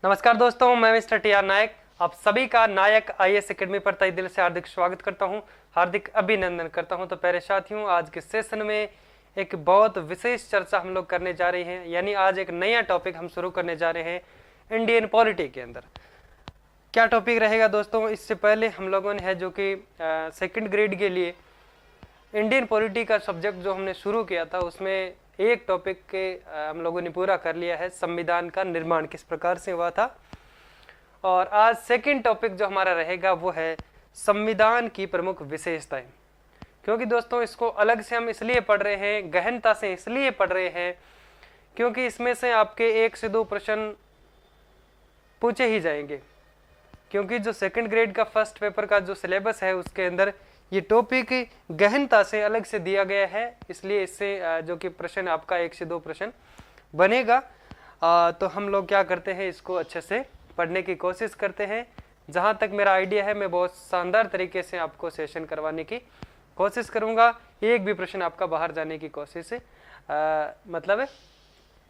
नमस्कार दोस्तों, मैं मिस्टर टी.आर. नायक आप सभी का नायक आईएएस एकेडमी पर तहे दिल से हार्दिक स्वागत करता हूं, हार्दिक अभिनंदन करता हूं। तो प्यारे साथियों, आज के सेशन में एक बहुत विशेष चर्चा हम लोग करने जा रहे हैं, यानी आज एक नया टॉपिक हम शुरू करने जा रहे हैं इंडियन पॉलिटी के अंदर। क्या टॉपिक रहेगा दोस्तों? इससे पहले हम लोगों ने है जो कि सेकेंड ग्रेड के लिए इंडियन पॉलिटी का सब्जेक्ट जो हमने शुरू किया था, उसमें एक टॉपिक के हम लोगों ने पूरा कर लिया है, संविधान का निर्माण किस प्रकार से हुआ था। और आज सेकंड टॉपिक जो हमारा रहेगा वो है संविधान की प्रमुख विशेषताएं। क्योंकि दोस्तों इसको अलग से हम इसलिए पढ़ रहे हैं, गहनता से इसलिए पढ़ रहे हैं क्योंकि इसमें से आपके 1 से 2 प्रश्न पूछे ही जाएंगे। क्योंकि जो सेकंड ग्रेड का फर्स्ट पेपर का जो सिलेबस है उसके अंदर ये टॉपिक गहनता से अलग से दिया गया है, इसलिए इससे जो कि प्रश्न आपका 1 से 2 प्रश्न बनेगा। तो हम लोग क्या करते हैं, इसको अच्छे से पढ़ने की कोशिश करते हैं। जहाँ तक मेरा आइडिया है, मैं बहुत शानदार तरीके से आपको सेशन करवाने की कोशिश करूँगा। एक भी प्रश्न आपका बाहर जाने की कोशिश मतलब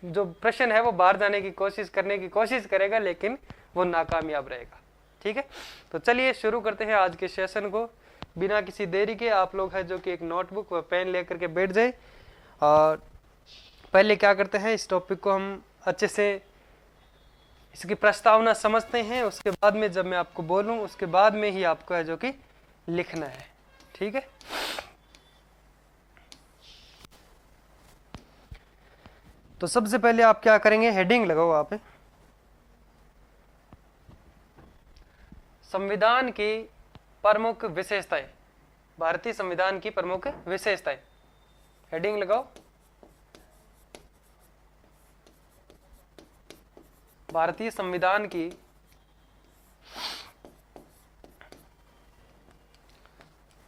जो प्रश्न है वो बाहर जाने की कोशिश करने की कोशिश करेगा, लेकिन वो नाकामयाब रहेगा। ठीक है, तो चलिए शुरू करते हैं आज के सेशन को। बिना किसी देरी के आप लोग हैं जो कि एक नोटबुक व पेन लेकर के बैठ जाए। और पहले क्या करते हैं, इस टॉपिक को हम अच्छे से इसकी प्रस्तावना समझते हैं। उसके बाद में जब मैं आपको बोलूं उसके बाद में ही आपको है जो कि लिखना है। ठीक है, तो सबसे पहले आप क्या करेंगे, हेडिंग लगाओ आप, संविधान की प्रमुख विशेषताएं, भारतीय संविधान की प्रमुख विशेषताएं। हेडिंग लगाओ, भारतीय संविधान की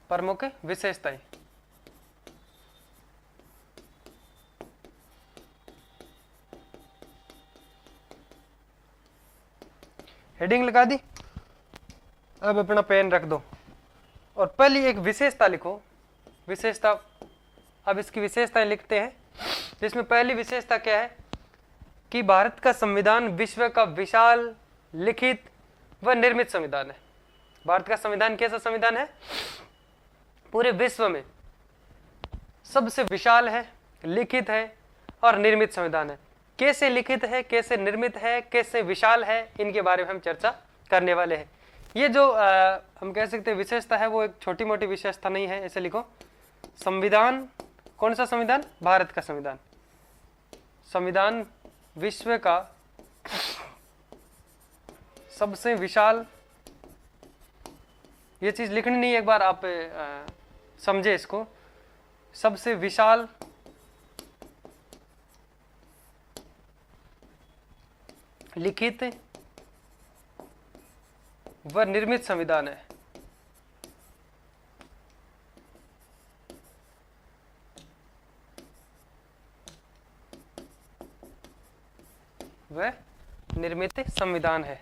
प्रमुख विशेषताएं। हेडिंग लगा दी। अब अपना पेन रख दो और पहली एक विशेषता लिखो। विशेषता, अब इसकी विशेषताएं लिखते हैं। जिसमें पहली विशेषता क्या है कि भारत का संविधान विश्व का विशाल, लिखित व निर्मित संविधान है। भारत का संविधान कैसा संविधान है? पूरे विश्व में सबसे विशाल है, लिखित है और निर्मित संविधान है। कैसे लिखित है, कैसे निर्मित है, कैसे विशाल है, इनके बारे में हम चर्चा करने वाले हैं। ये जो हम कह सकते हैं विशेषता है, वो एक छोटी मोटी विशेषता नहीं है। ऐसे लिखो, संविधान, कौन सा संविधान? भारत का संविधान। संविधान विश्व का सबसे विशाल, ये चीज लिखनी नहीं, एक बार आप समझे इसको। सबसे विशाल, लिखित व निर्मित संविधान है। वह निर्मित संविधान है।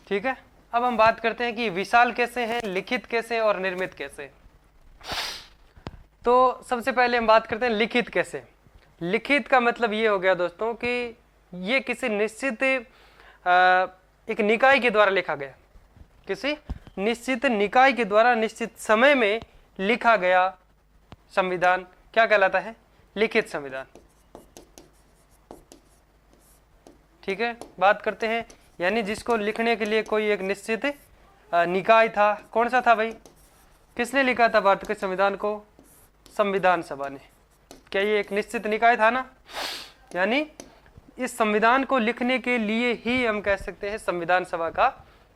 ठीक है, अब हम बात करते हैं कि विशाल कैसे हैं, लिखित कैसे और निर्मित कैसे। तो सबसे पहले हम बात करते हैं लिखित कैसे। लिखित का मतलब ये हो गया दोस्तों कि ये किसी निश्चित एक निकाय के द्वारा लिखा गया, किसी निश्चित निकाय के द्वारा निश्चित समय में लिखा गया संविधान क्या कहलाता है? लिखित संविधान। ठीक है, बात करते हैं, यानी जिसको लिखने के लिए कोई एक निश्चित निकाय था। कौन सा था भाई? किसने लिखा था भारत के संविधान को? संविधान सभा ने। क्या ये एक निश्चित निकाय था ना? यानी इस संविधान को लिखने के लिए ही हम कह सकते हैं संविधान सभा का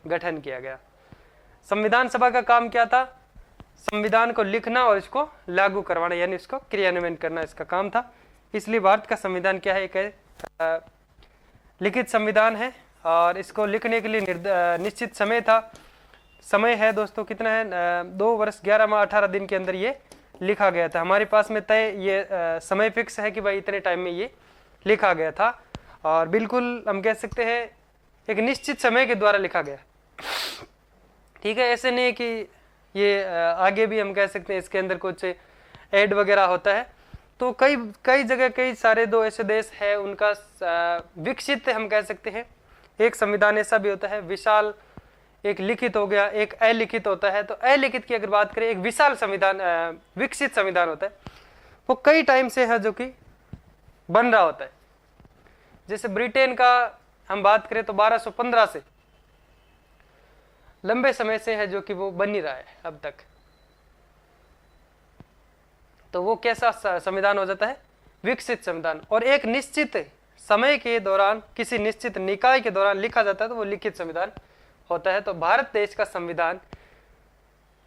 गठन किया गया। संविधान सभा का काम क्या था? संविधान को लिखना और इसको लागू करवाना, यानी इसको क्रियान्वयन करना इसका काम था। इसलिए भारत का संविधान क्या है? एक लिखित संविधान है और इसको लिखने के लिए निश्चित समय था। समय है दोस्तों कितना है? 2 वर्ष 11 माह 18 दिन के अंदर ये लिखा गया था। हमारे पास में तय ये समय फिक्स है कि भाई इतने टाइम में ये लिखा गया था। और बिल्कुल हम कह सकते हैं एक निश्चित समय के द्वारा लिखा गया। ठीक है, ऐसे नहीं कि ये आगे भी हम कह सकते हैं इसके अंदर कुछ ऐड वगैरह होता है। तो कई कई जगह कई सारे दो ऐसे देश है उनका विकसित हम कह सकते हैं। एक संविधान ऐसा भी होता है विशाल, एक लिखित हो गया, एक अलिखित होता है। तो अलिखित की अगर बात करें, एक विशाल संविधान विकसित संविधान होता है, वो कई टाइम से है जो कि बन रहा होता है। जैसे ब्रिटेन का हम बात करें तो 1215 से लंबे समय से है जो कि वो बन ही रहा है अब तक। तो वो कैसा संविधान हो जाता है? विकसित संविधान। और एक निश्चित समय के दौरान किसी निश्चित निकाय के दौरान लिखा जाता है तो वो लिखित संविधान होता है। तो भारत देश का संविधान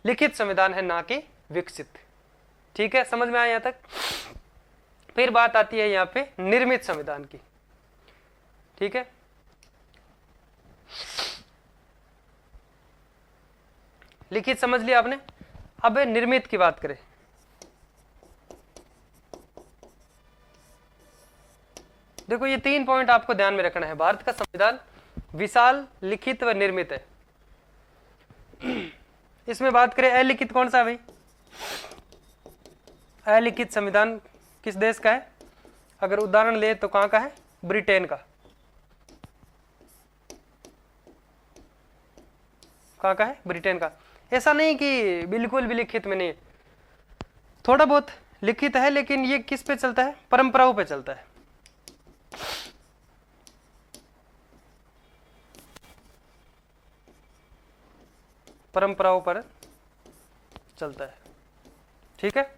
लिखित संविधान है, ना कि विकसित। ठीक है, समझ में आया यहां तक? फिर बात आती है यहाँ पे निर्मित संविधान की। ठीक है, लिखित समझ लिया आपने। अब निर्मित की बात करें। देखो ये 3 पॉइंट आपको ध्यान में रखना है। भारत का संविधान विशाल, लिखित व निर्मित है। इसमें बात करें अलिखित कौन सा है भाई? अलिखित संविधान किस देश का है? अगर उदाहरण ले तो कहां का है? ब्रिटेन का। कहां का है? ब्रिटेन का। ऐसा नहीं कि बिल्कुल भी लिखित में नहीं है, थोड़ा बहुत लिखित है, लेकिन ये किस पे चलता है? परंपराओं पे चलता है। परंपराओं पर चलता है। ठीक है,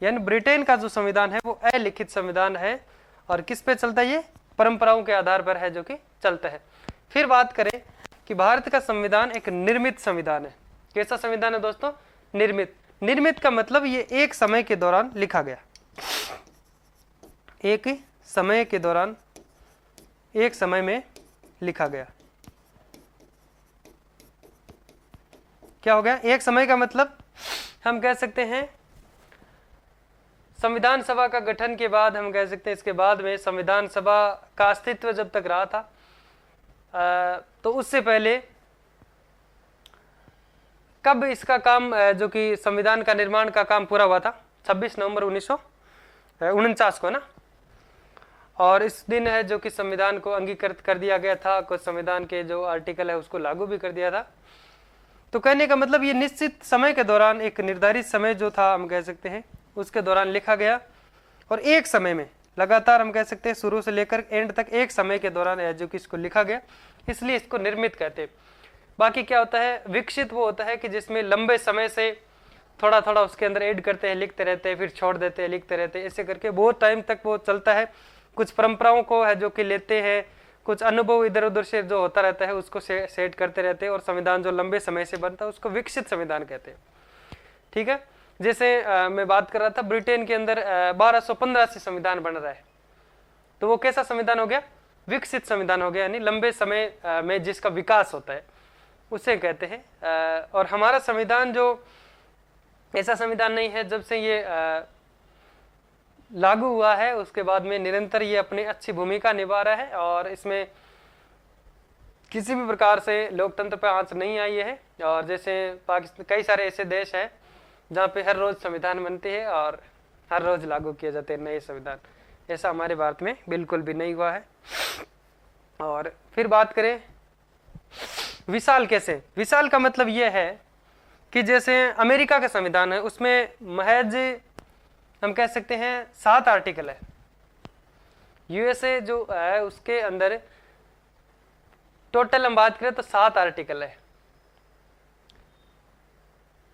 यानी ब्रिटेन का जो संविधान है वो अलिखित संविधान है और किस पे चलता है? ये परंपराओं के आधार पर है जो कि चलता है। फिर बात करें कि भारत का संविधान एक निर्मित संविधान है। कैसा संविधान है दोस्तों? निर्मित। निर्मित का मतलब ये एक समय के दौरान लिखा गया, एक समय के दौरान, एक समय में लिखा गया। क्या हो गया? एक समय का मतलब हम कह सकते हैं संविधान सभा का गठन के बाद, हम कह सकते हैं इसके बाद में संविधान सभा का अस्तित्व जब तक रहा था, तो उससे पहले कब इसका काम जो कि संविधान का निर्माण का काम पूरा हुआ था? 26 नवंबर 1949 को ना। और इस दिन है जो कि संविधान को अंगीकृत कर दिया गया था, कुछ संविधान के जो आर्टिकल है उसको लागू भी कर दिया था। तो कहने का मतलब ये निश्चित समय के दौरान, एक निर्धारित समय जो था हम कह सकते हैं उसके दौरान लिखा गया, और एक समय में लगातार हम कह सकते हैं शुरू से लेकर एंड तक एक समय के दौरान है जो कि इसको लिखा गया, इसलिए इसको निर्मित कहते हैं। बाकी क्या होता है? विकसित वो होता है कि जिसमें लंबे समय से थोड़ा थोड़ा उसके अंदर ऐड करते हैं, लिखते रहते हैं, फिर छोड़ देते हैं, लिखते रहते हैं, ऐसे करके बहुत टाइम तक वो चलता है। कुछ परंपराओं को है जो कि लेते हैं, कुछ अनुभव इधर उधर से जो होता रहता है उसको सेट करते रहते हैं, और संविधान जो लंबे समय से बनता है उसको विकसित संविधान कहते हैं। ठीक है, जैसे मैं बात कर रहा था ब्रिटेन के अंदर 1215 से संविधान बन रहा है, तो वो कैसा संविधान हो गया? विकसित संविधान हो गया, यानी लंबे समय में जिसका विकास होता है उसे कहते हैं। और हमारा संविधान जो ऐसा संविधान नहीं है, जब से ये लागू हुआ है उसके बाद में निरंतर ये अपनी अच्छी भूमिका निभा रहा है, और इसमें किसी भी प्रकार से लोकतंत्र पर आंच नहीं आई है। और जैसे पाकिस्तान, कई सारे ऐसे देश हैं जहाँ पे हर रोज संविधान बनते हैं और हर रोज लागू किए जाते हैं नए संविधान, ऐसा हमारे भारत में बिल्कुल भी नहीं हुआ है। और फिर बात करें विशाल कैसे? विशाल का मतलब यह है कि जैसे अमेरिका का संविधान है उसमें महज हम कह सकते हैं 7 आर्टिकल है। यूएसए जो है उसके अंदर टोटल हम बात करें तो 7 आर्टिकल है,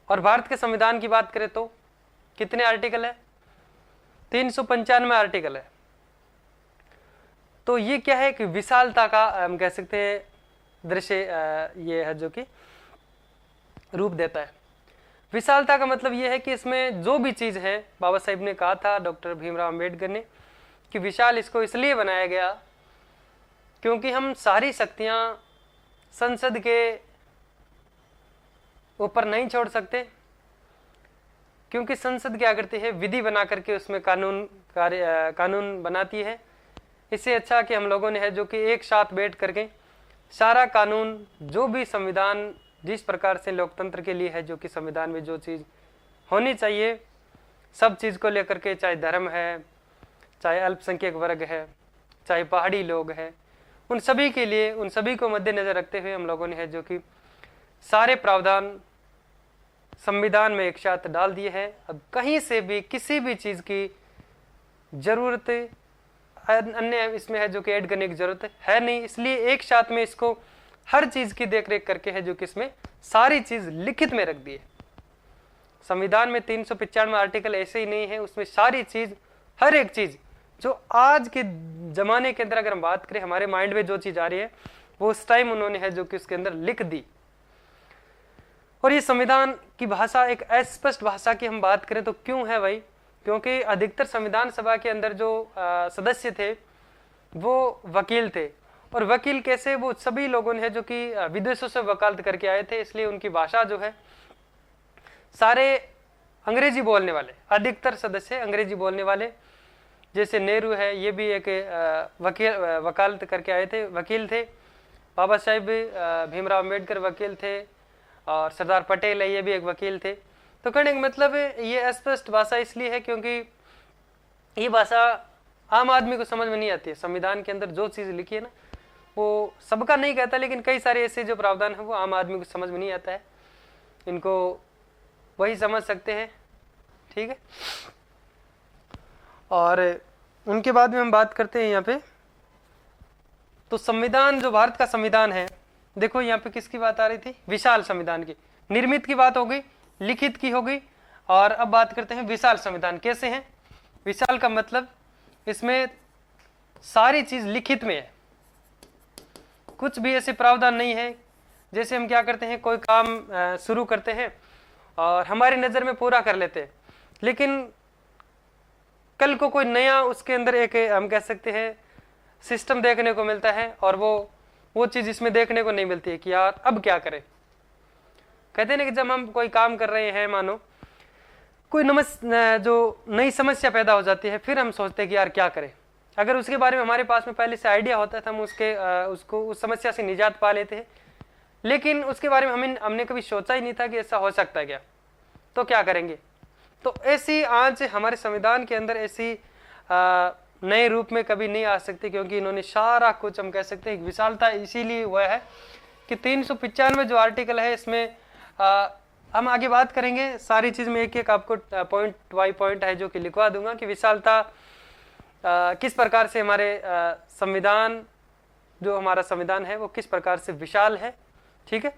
और भारत के संविधान की बात करें तो कितने आर्टिकल है? 395 आर्टिकल है। तो ये क्या है कि विशालता का हम कह सकते हैं दृश्य ये है जो कि रूप देता है। विशालता का मतलब ये है कि इसमें जो भी चीज़ है, बाबा साहिब ने कहा था, डॉक्टर भीमराव अंबेडकर ने, कि विशाल इसको इसलिए बनाया गया क्योंकि हम सारी शक्तियां संसद के ऊपर नहीं छोड़ सकते, क्योंकि संसद क्या करती है? विधि बना करके उसमें कानून बनाती है। इससे अच्छा कि हम लोगों ने है जो कि एक साथ बैठ करके सारा कानून जो भी संविधान जिस प्रकार से लोकतंत्र के लिए है, जो कि संविधान में जो चीज़ होनी चाहिए सब चीज़ को लेकर के, चाहे धर्म है, चाहे अल्पसंख्यक वर्ग है, चाहे पहाड़ी लोग हैं, उन सभी के लिए, उन सभी को मद्देनजर रखते हुए हम लोगों ने है जो कि सारे प्रावधान संविधान में एक साथ डाल दिए हैं। अब कहीं से भी किसी भी चीज़ की जरूरत अन्य इसमें है जो कि ऐड करने की जरूरत है नहीं, इसलिए एक साथ में इसको हर चीज़ की देख रेख करके है जो कि इसमें सारी चीज़ लिखित में रख दी है। संविधान में 395 आर्टिकल ऐसे ही नहीं है, उसमें सारी चीज़, हर एक चीज़ जो आज के ज़माने के अंदर अगर हम बात करें, हमारे माइंड में जो चीज़ आ रही है वो उस टाइम उन्होंने है जो कि उसके अंदर लिख दी। और ये संविधान की भाषा एक अस्पष्ट भाषा की हम बात करें तो क्यों है भाई? क्योंकि अधिकतर संविधान सभा के अंदर जो सदस्य थे वो वकील थे, और वकील कैसे, वो सभी लोगों ने है जो कि विदेशों से वकालत करके आए थे, इसलिए उनकी भाषा जो है सारे अंग्रेजी बोलने वाले, अधिकतर सदस्य अंग्रेजी बोलने वाले। जैसे नेहरू है, ये भी एक वकालत करके आए थे, वकील थे। बाबा साहेब भीमराव अम्बेडकर वकील थे, और सरदार पटेल है, ये भी एक वकील थे। तो कहने का मतलब ये अस्पष्ट भाषा इसलिए है क्योंकि ये भाषा आम आदमी को समझ में नहीं आती है। संविधान के अंदर जो चीज़ लिखी है ना, वो सबका नहीं कहता, लेकिन कई सारे ऐसे जो प्रावधान है वो आम आदमी को समझ में नहीं आता है, इनको वही समझ सकते हैं, ठीक है। और उनके बाद में हम बात करते हैं यहाँ पे, तो संविधान जो भारत का संविधान है, देखो यहाँ पे किसकी बात आ रही थी? विशाल संविधान की। निर्मित की बात हो गई, लिखित की हो गई, और अब बात करते हैं विशाल संविधान कैसे है। विशाल का मतलब इसमें सारी चीज लिखित में है, कुछ भी ऐसे प्रावधान नहीं है। जैसे हम क्या करते हैं, कोई काम शुरू करते हैं और हमारी नज़र में पूरा कर लेते हैं, लेकिन कल को कोई नया उसके अंदर एक हम कह सकते हैं सिस्टम देखने को मिलता है, और वो चीज़ इसमें देखने को नहीं मिलती है कि यार अब क्या करें। कहते हैं ना कि जब हम कोई काम कर रहे हैं, मानो कोई जो नई समस्या पैदा हो जाती है, फिर हम सोचते हैं कि यार क्या करें। अगर उसके बारे में हमारे पास में पहले से आइडिया होता है तो हम उसको उस समस्या से निजात पा लेते हैं, लेकिन उसके बारे में हमने कभी सोचा ही नहीं था कि ऐसा हो सकता है क्या, तो क्या करेंगे। तो ऐसी आज हमारे संविधान के अंदर ऐसी नए रूप में कभी नहीं आ सकती, क्योंकि इन्होंने सारा कुछ हम कह सकते हैं विशालता इसीलिए हुआ है कि 395 जो आर्टिकल है इसमें हम आगे बात करेंगे सारी चीज़ में, एक एक आपको पॉइंट बाई पॉइंट है जो कि लिखवा दूंगा कि विशालता किस प्रकार से हमारे संविधान, जो हमारा संविधान है वो किस प्रकार से विशाल है, ठीक है।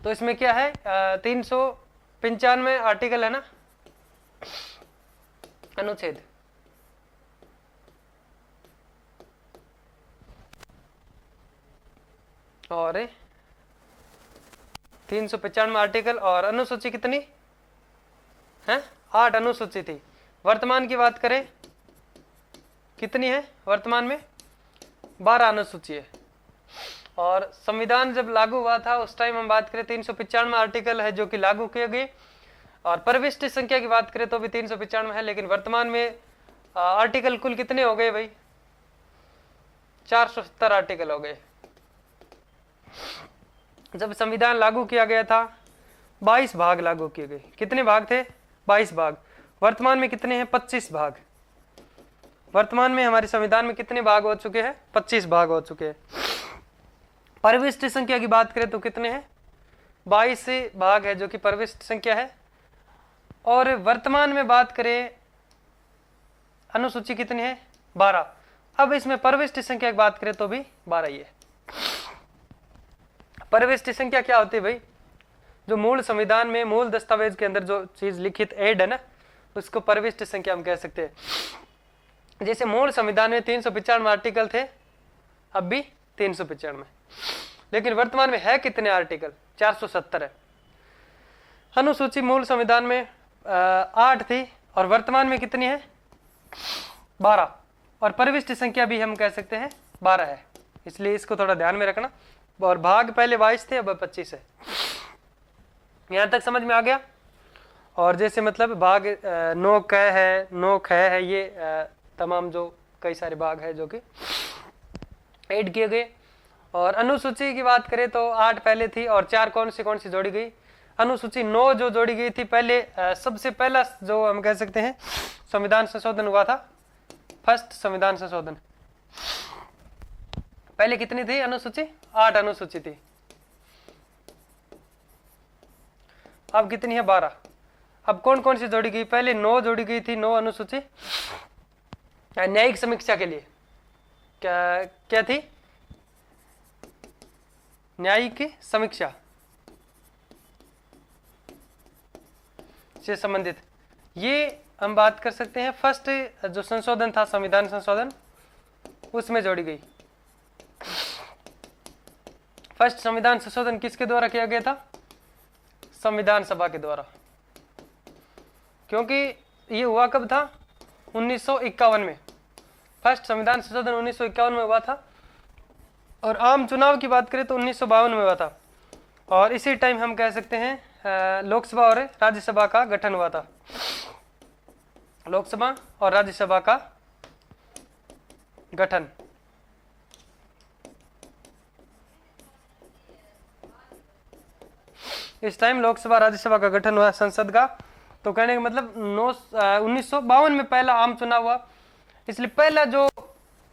तो इसमें क्या है, 395 आर्टिकल है ना, अनुच्छेद, और 395 आर्टिकल, और अनुसूची कितनी है? 8 अनुसूची थी। वर्तमान की बात करें कितनी है? वर्तमान में 12 अनुसूची है। और संविधान जब लागू हुआ था उस टाइम हम बात करें 395 आर्टिकल है जो कि लागू किए गए, और परिशिष्ट संख्या की बात करें तो भी 395 है, लेकिन वर्तमान में आर्टिकल कुल कितने हो गए भाई? 470 आर्टिकल हो गए। जब संविधान लागू किया गया था 22 भाग लागू किए गए। कितने भाग थे? 22 भाग। वर्तमान में कितने हैं? 25 भाग। वर्तमान में हमारे संविधान में कितने भाग हो चुके हैं? 25 भाग हो चुके हैं। परिशिष्ट संख्या की बात करें तो कितने हैं? 22 भाग है जो कि परिशिष्ट संख्या है। और वर्तमान में बात करें अनुसूची कितनी है? 12। अब इसमें परिशिष्ट संख्या की बात करें तो भी 12 ही है। परिशिष्ट संख्या क्या होती है भाई? जो मूल संविधान में, मूल दस्तावेज के अंदर जो चीज लिखित ऐड है ना, उसको परिशिष्ट संख्या हम कह सकते हैं। जैसे मूल संविधान में 395 आर्टिकल थे, अब भी 395, लेकिन वर्तमान में है कितने आर्टिकल? 470 है। अनुसूची मूल संविधान में 8 थी और वर्तमान में कितनी है? 12। और परिशिष्ट संख्या भी हम कह सकते हैं 12 है, इसलिए इसको थोड़ा ध्यान में रखना। और भाग पहले 22 थे, अब 25 है। यहाँ तक समझ में आ गया? और जैसे मतलब भाग 9 क है, 9 ख है, ये तमाम जो कई सारे भाग है जो कि ऐड किए गए। और अनुसूची की बात करें तो 8 पहले थी और 4 कौन सी जोड़ी गई, अनुसूची 9 जो जोड़ी गई थी पहले। सबसे पहला जो हम कह सकते हैं संविधान संशोधन हुआ था, फर्स्ट संविधान संशोधन, पहले कितनी थी अनुसूची, 8 अनुसूची थी, अब कितनी है 12। अब कौन कौन सी जोड़ी गई, पहले 9 जोड़ी गई थी, 9 अनुसूची न्यायिक समीक्षा के लिए, क्या क्या थी, न्यायिक समीक्षा से संबंधित। ये हम बात कर सकते हैं फर्स्ट जो संशोधन था संविधान संशोधन, उसमें जोड़ी गई। फर्स्ट संविधान संशोधन किसके द्वारा किया गया था, संविधान सभा के द्वारा, क्योंकि ये हुआ कब था, 1951 में। फर्स्ट संविधान संशोधन 1951 में हुआ था और आम चुनाव की बात करें तो 1952 में हुआ था। और इसी टाइम हम कह सकते हैं लोकसभा और राज्यसभा का गठन हुआ था, लोकसभा और राज्यसभा का गठन। इस टाइम लोकसभा राज्यसभा का गठन हुआ संसद का। तो कहने का मतलब 1952 में पहला आम चुनाव हुआ, इसलिए पहला जो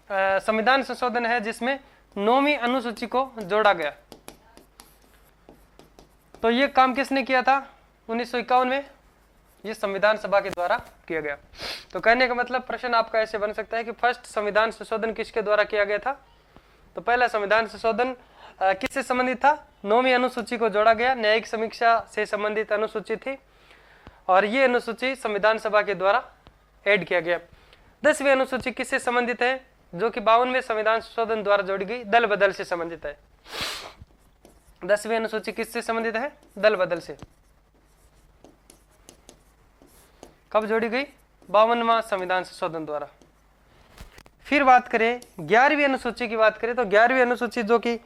संविधान संशोधन है जिसमें 9वीं अनुसूची को जोड़ा गया। तो ये काम किसने किया था 1951 में, ये संविधान सभा के द्वारा किया गया। तो कहने का मतलब प्रश्न आपका ऐसे बन सकता है कि फर्स्ट संविधान संशोधन किसके द्वारा किया गया था, तो पहला संविधान संशोधन किससे संबंधित था, 9वीं अनुसूची को जोड़ा गया, न्यायिक समीक्षा से संबंधित अनुसूची थी और ये अनुसूची संविधान सभा के द्वारा ऐड किया गया। 10वीं अनुसूची किससे संबंधित है, जो कि 52वें संविधान संशोधन द्वारा जोड़ी गई, दल बदल से संबंधित है। 10वीं अनुसूची किससे संबंधित है, दल बदल से। कब जोड़ी गई, 52वां संविधान संशोधन द्वारा। फिर बात करें 11वीं अनुसूची की बात करें तो 11वीं अनुसूची जो कि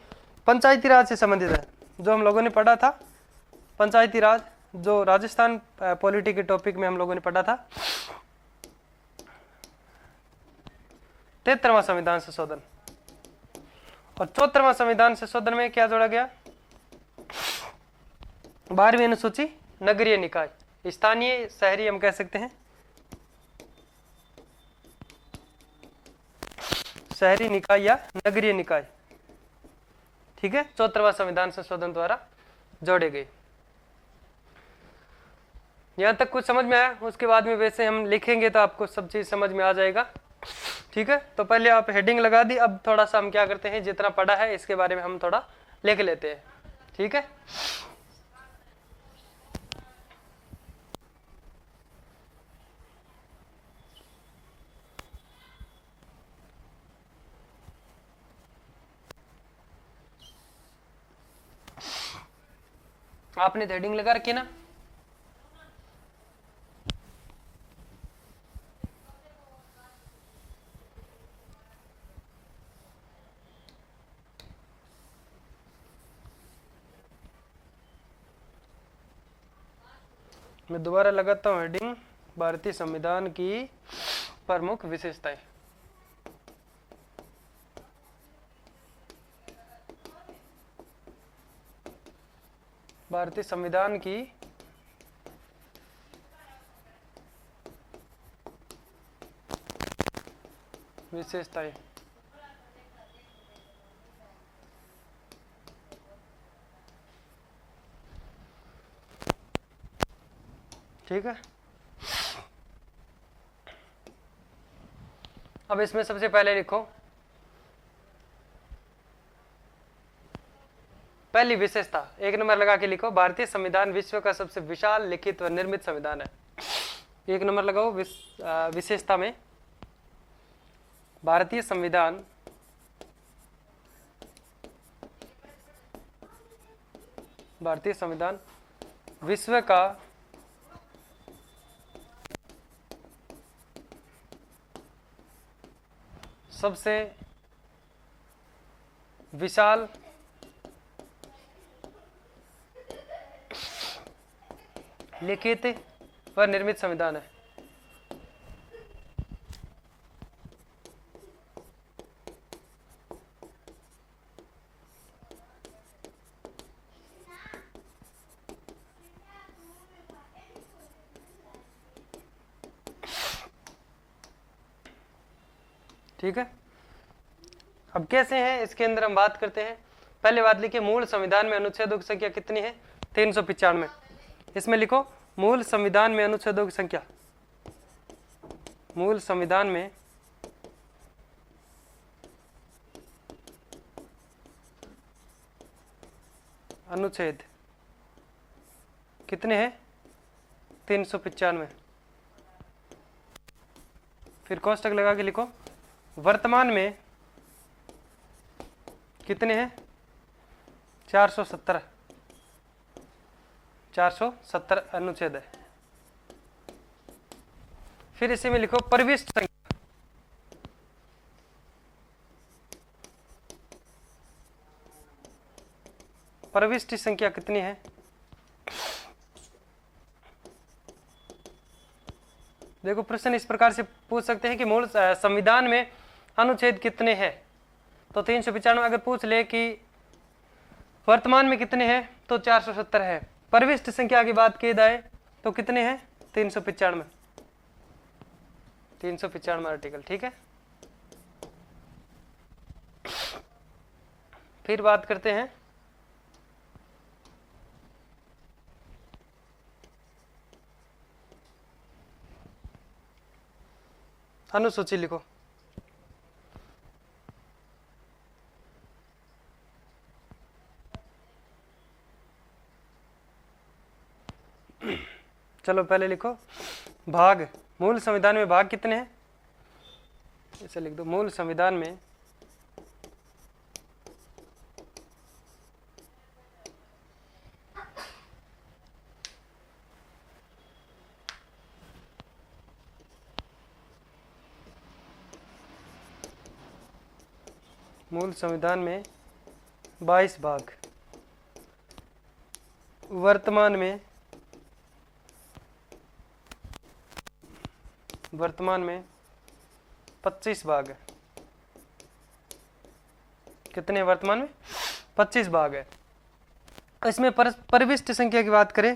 पंचायती राज से संबंधित है, जो हम लोगों ने पढ़ा था पंचायती राज, जो राजस्थान पॉलिटी के टॉपिक में हम लोगों ने पढ़ा था। 73वां संविधान संशोधन और 74वां संविधान संशोधन में क्या जोड़ा गया, 12वीं अनुसूची नगरीय निकाय, स्थानीय शहरी हम कह सकते हैं, शहरी निकाय या नगरीय निकाय, ठीक है, 74वां संविधान संशोधन द्वारा जोड़े गए। यहां तक कुछ समझ में आया, उसके बाद में वैसे हम लिखेंगे तो आपको सब चीज समझ में आ जाएगा, ठीक है। तो पहले आप हेडिंग लगा दी, अब थोड़ा सा हम क्या करते हैं, जितना पढ़ा है इसके बारे में हम थोड़ा लिख लेते हैं, ठीक है। आपने हेडिंग लगा रखी ना, मैं दोबारा लगाता हूं हेडिंग, भारतीय संविधान की प्रमुख विशेषताएं। भारतीय संविधान की विशेषताएं, ठीक है। अब इसमें सबसे पहले लिखो, पहली विशेषता 1 नंबर लगा के लिखो, भारतीय संविधान विश्व का सबसे विशाल लिखित व निर्मित संविधान है। 1 नंबर लगाओ विशेषता में, भारतीय संविधान विश्व का सबसे विशाल लिखित व निर्मित संविधान है। ठीक है, अब कैसे हैं इसके अंदर हम बात करते हैं। पहले बात लिखिए, मूल संविधान में अनुच्छेदों की संख्या कितनी है? 395। इसमें लिखो मूल संविधान में अनुच्छेदों की संख्या, मूल संविधान में अनुच्छेद कितने हैं? 395। फिर कोष्टक लगा के लिखो वर्तमान में कितने हैं? 470, 470 अनुच्छेद है। फिर इसी में लिखो परिविष्ट संख्या, परिविष्ट संख्या कितनी है? देखो प्रश्न इस प्रकार से पूछ सकते हैं कि मूल संविधान में अनुच्छेद कितने हैं, तो 395 अगर पूछ ले कि वर्तमान में कितने हैं तो 470 है। परिविष्ट संख्या की बात की जाए तो कितने हैं? 395, 395 आर्टिकल। ठीक है, फिर बात करते हैं अनुसूची। लिखो चलो पहले लिखो भाग, मूल संविधान में भाग कितने हैं? इसे लिख दो, मूल संविधान में मूल संविधान में 22 भाग, वर्तमान में 25 भाग है। कितने वर्तमान में? 25 भाग है। इसमें परिविष्ट संख्या की बात करें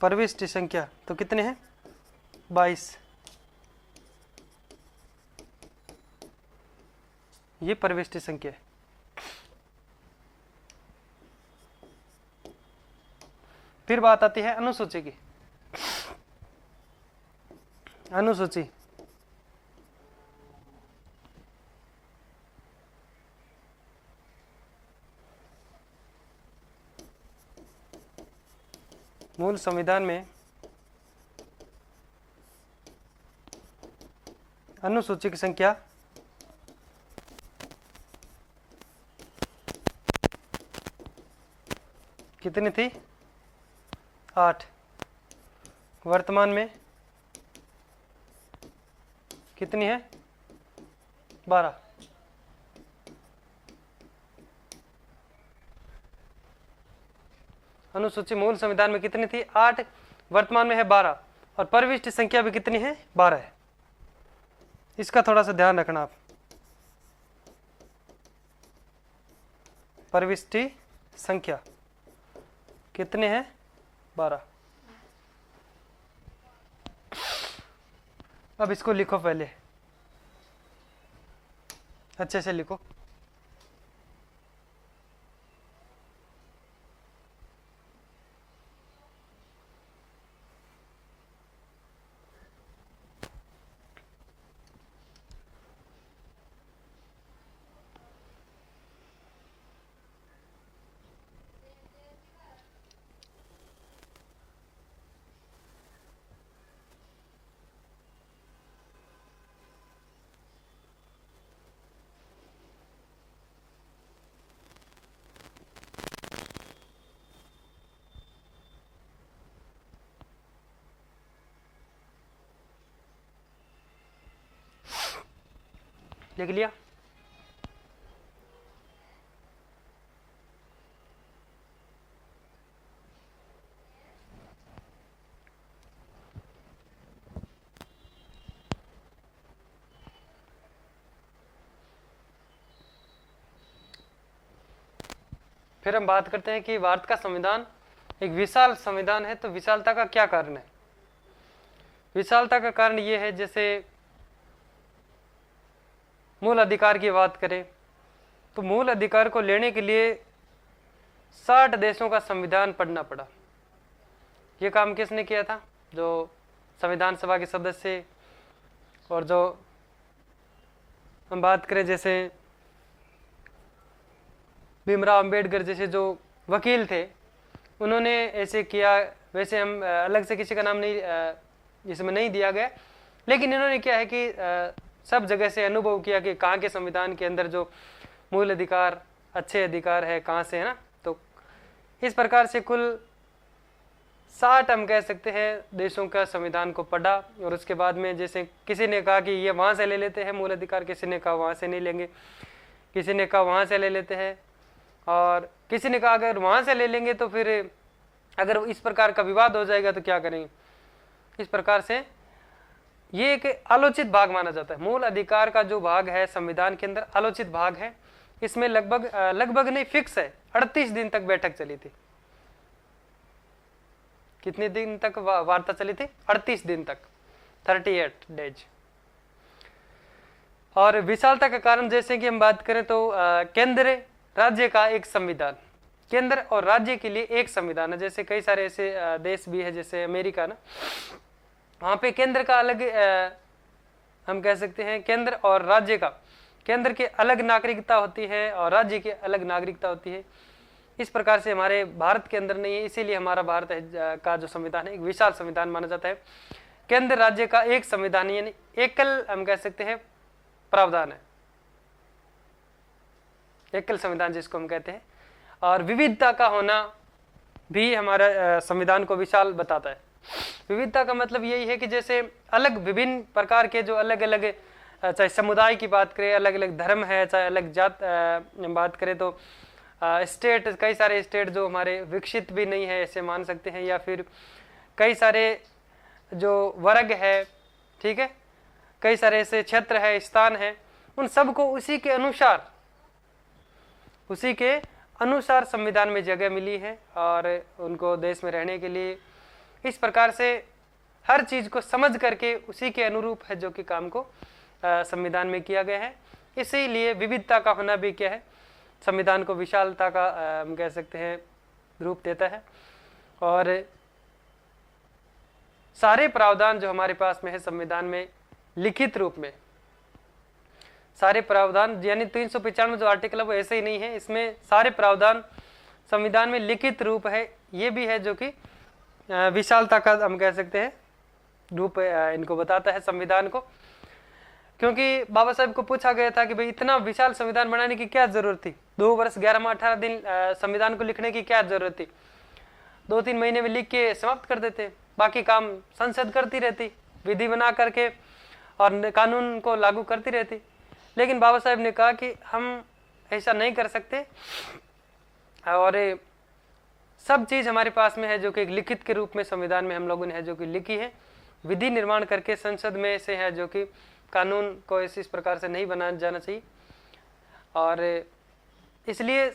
परिविष्ट संख्या तो कितने हैं? 22। ये परिविष्ट संख्या है। फिर बात आती है अनुसूची की। अनुसूची मूल संविधान में अनुसूची की संख्या कितनी थी? 8। वर्तमान में कितनी है? 12। अनुसूची मूल संविधान में कितनी थी? 8, वर्तमान में है 12, और परिविष्ट संख्या भी कितनी है? 12 है। इसका थोड़ा सा ध्यान रखना आप। परिविष्टि संख्या कितने हैं? 12। अब इसको लिखो, पहले अच्छे से लिखो। लिख लिया? फिर हम बात करते हैं कि भारत का संविधान एक विशाल संविधान है, तो विशालता का क्या कारण है? विशालता का कारण ये है, जैसे मूल अधिकार की बात करें तो मूल अधिकार को लेने के लिए 60 देशों का संविधान पढ़ना पड़ा। ये काम किसने किया था? जो संविधान सभा के सदस्य, और जो हम बात करें जैसे भीमराव अंबेडकर जैसे जो वकील थे, उन्होंने ऐसे किया। वैसे हम अलग से किसी का नाम नहीं इसमें नहीं दिया गया, लेकिन इन्होंने क्या है कि सब जगह से अनुभव किया कि कहाँ के संविधान के अंदर जो मूल अधिकार, अच्छे अधिकार है, कहाँ से है ना। तो इस प्रकार से कुल 60 हम कह सकते हैं देशों का संविधान को पढ़ा, और उसके बाद में जैसे किसी ने कहा कि ये वहाँ से ले लेते हैं मूल अधिकार, किसी ने कहा वहाँ से नहीं लेंगे, किसी ने कहा वहाँ से ले लेते हैं, और किसी ने कहा अगर वहाँ से ले लेंगे तो फिर अगर इस प्रकार का विवाद हो जाएगा तो क्या करेंगे। इस प्रकार से ये एक आलोचित भाग माना जाता है। मूल अधिकार का जो भाग है संविधान के अंदर आलोचित भाग है। इसमें लगभग नहीं, फिक्स है 38 दिन तक बैठक चली थी। कितने दिन तक वार्ता चली थी? 38 दिन तक, 38 डेज। और विशालता का कारण जैसे कि हम बात करें तो केंद्र राज्य का एक संविधान, केंद्र और राज्य के लिए एक संविधान है। जैसे कई सारे ऐसे देश भी है, जैसे अमेरिका ना, वहाँ पे केंद्र का अलग हम कह सकते हैं केंद्र और राज्य का, केंद्र की अलग नागरिकता होती है और राज्य की अलग नागरिकता होती है। इस प्रकार से हमारे भारत के अंदर नहीं है, इसीलिए हमारा भारत का जो संविधान है एक विशाल संविधान माना जाता है। केंद्र राज्य का एक संविधान, यानी एकल हम कह सकते हैं प्रावधान है, एकल संविधान जिसको हम कहते हैं। और विविधता का होना भी हमारा संविधान को विशाल बताता है। विविधता का मतलब यही है कि जैसे अलग विभिन्न प्रकार के जो अलग अलग, चाहे समुदाय की बात करें, अलग अलग धर्म है, चाहे अलग जात बात करें तो स्टेट, कई सारे स्टेट जो हमारे विकसित भी नहीं है ऐसे मान सकते हैं, या फिर कई सारे जो वर्ग है, ठीक है, कई सारे ऐसे क्षेत्र है, स्थान है, उन सबको उसी के अनुसार संविधान में जगह मिली है और उनको देश में रहने के लिए इस प्रकार से हर चीज को समझ करके उसी के अनुरूप है जो कि काम को संविधान में किया गया है। इसीलिए विविधता का होना भी क्या है, संविधान को विशालता का हम कह सकते हैं रूप देता है। और सारे प्रावधान जो हमारे पास में है संविधान में लिखित रूप में, सारे प्रावधान यानी 395 जो आर्टिकल है वो ऐसे ही नहीं है, इसमें सारे प्रावधान संविधान में लिखित रूप है। ये भी है जो कि विशालता का हम कह सकते हैं रूप इनको बताता है संविधान को। क्योंकि बाबा साहब को पूछा गया था कि भाई इतना विशाल संविधान बनाने की क्या जरूरत थी, 2 वर्ष 11 माह 18 दिन संविधान को लिखने की क्या जरूरत थी, 2-3 महीने में लिख के समाप्त कर देते, बाकी काम संसद करती रहती, विधि बना करके और कानून को लागू करती रहती। लेकिन बाबा साहब ने कहा कि हम ऐसा नहीं कर सकते, और सब चीज हमारे पास में है जो कि एक लिखित के रूप में संविधान में हम लोगों ने है जो कि लिखी है, विधि निर्माण करके संसद में से है जो कि कानून को इस प्रकार से नहीं बनाया जाना चाहिए। और इसलिए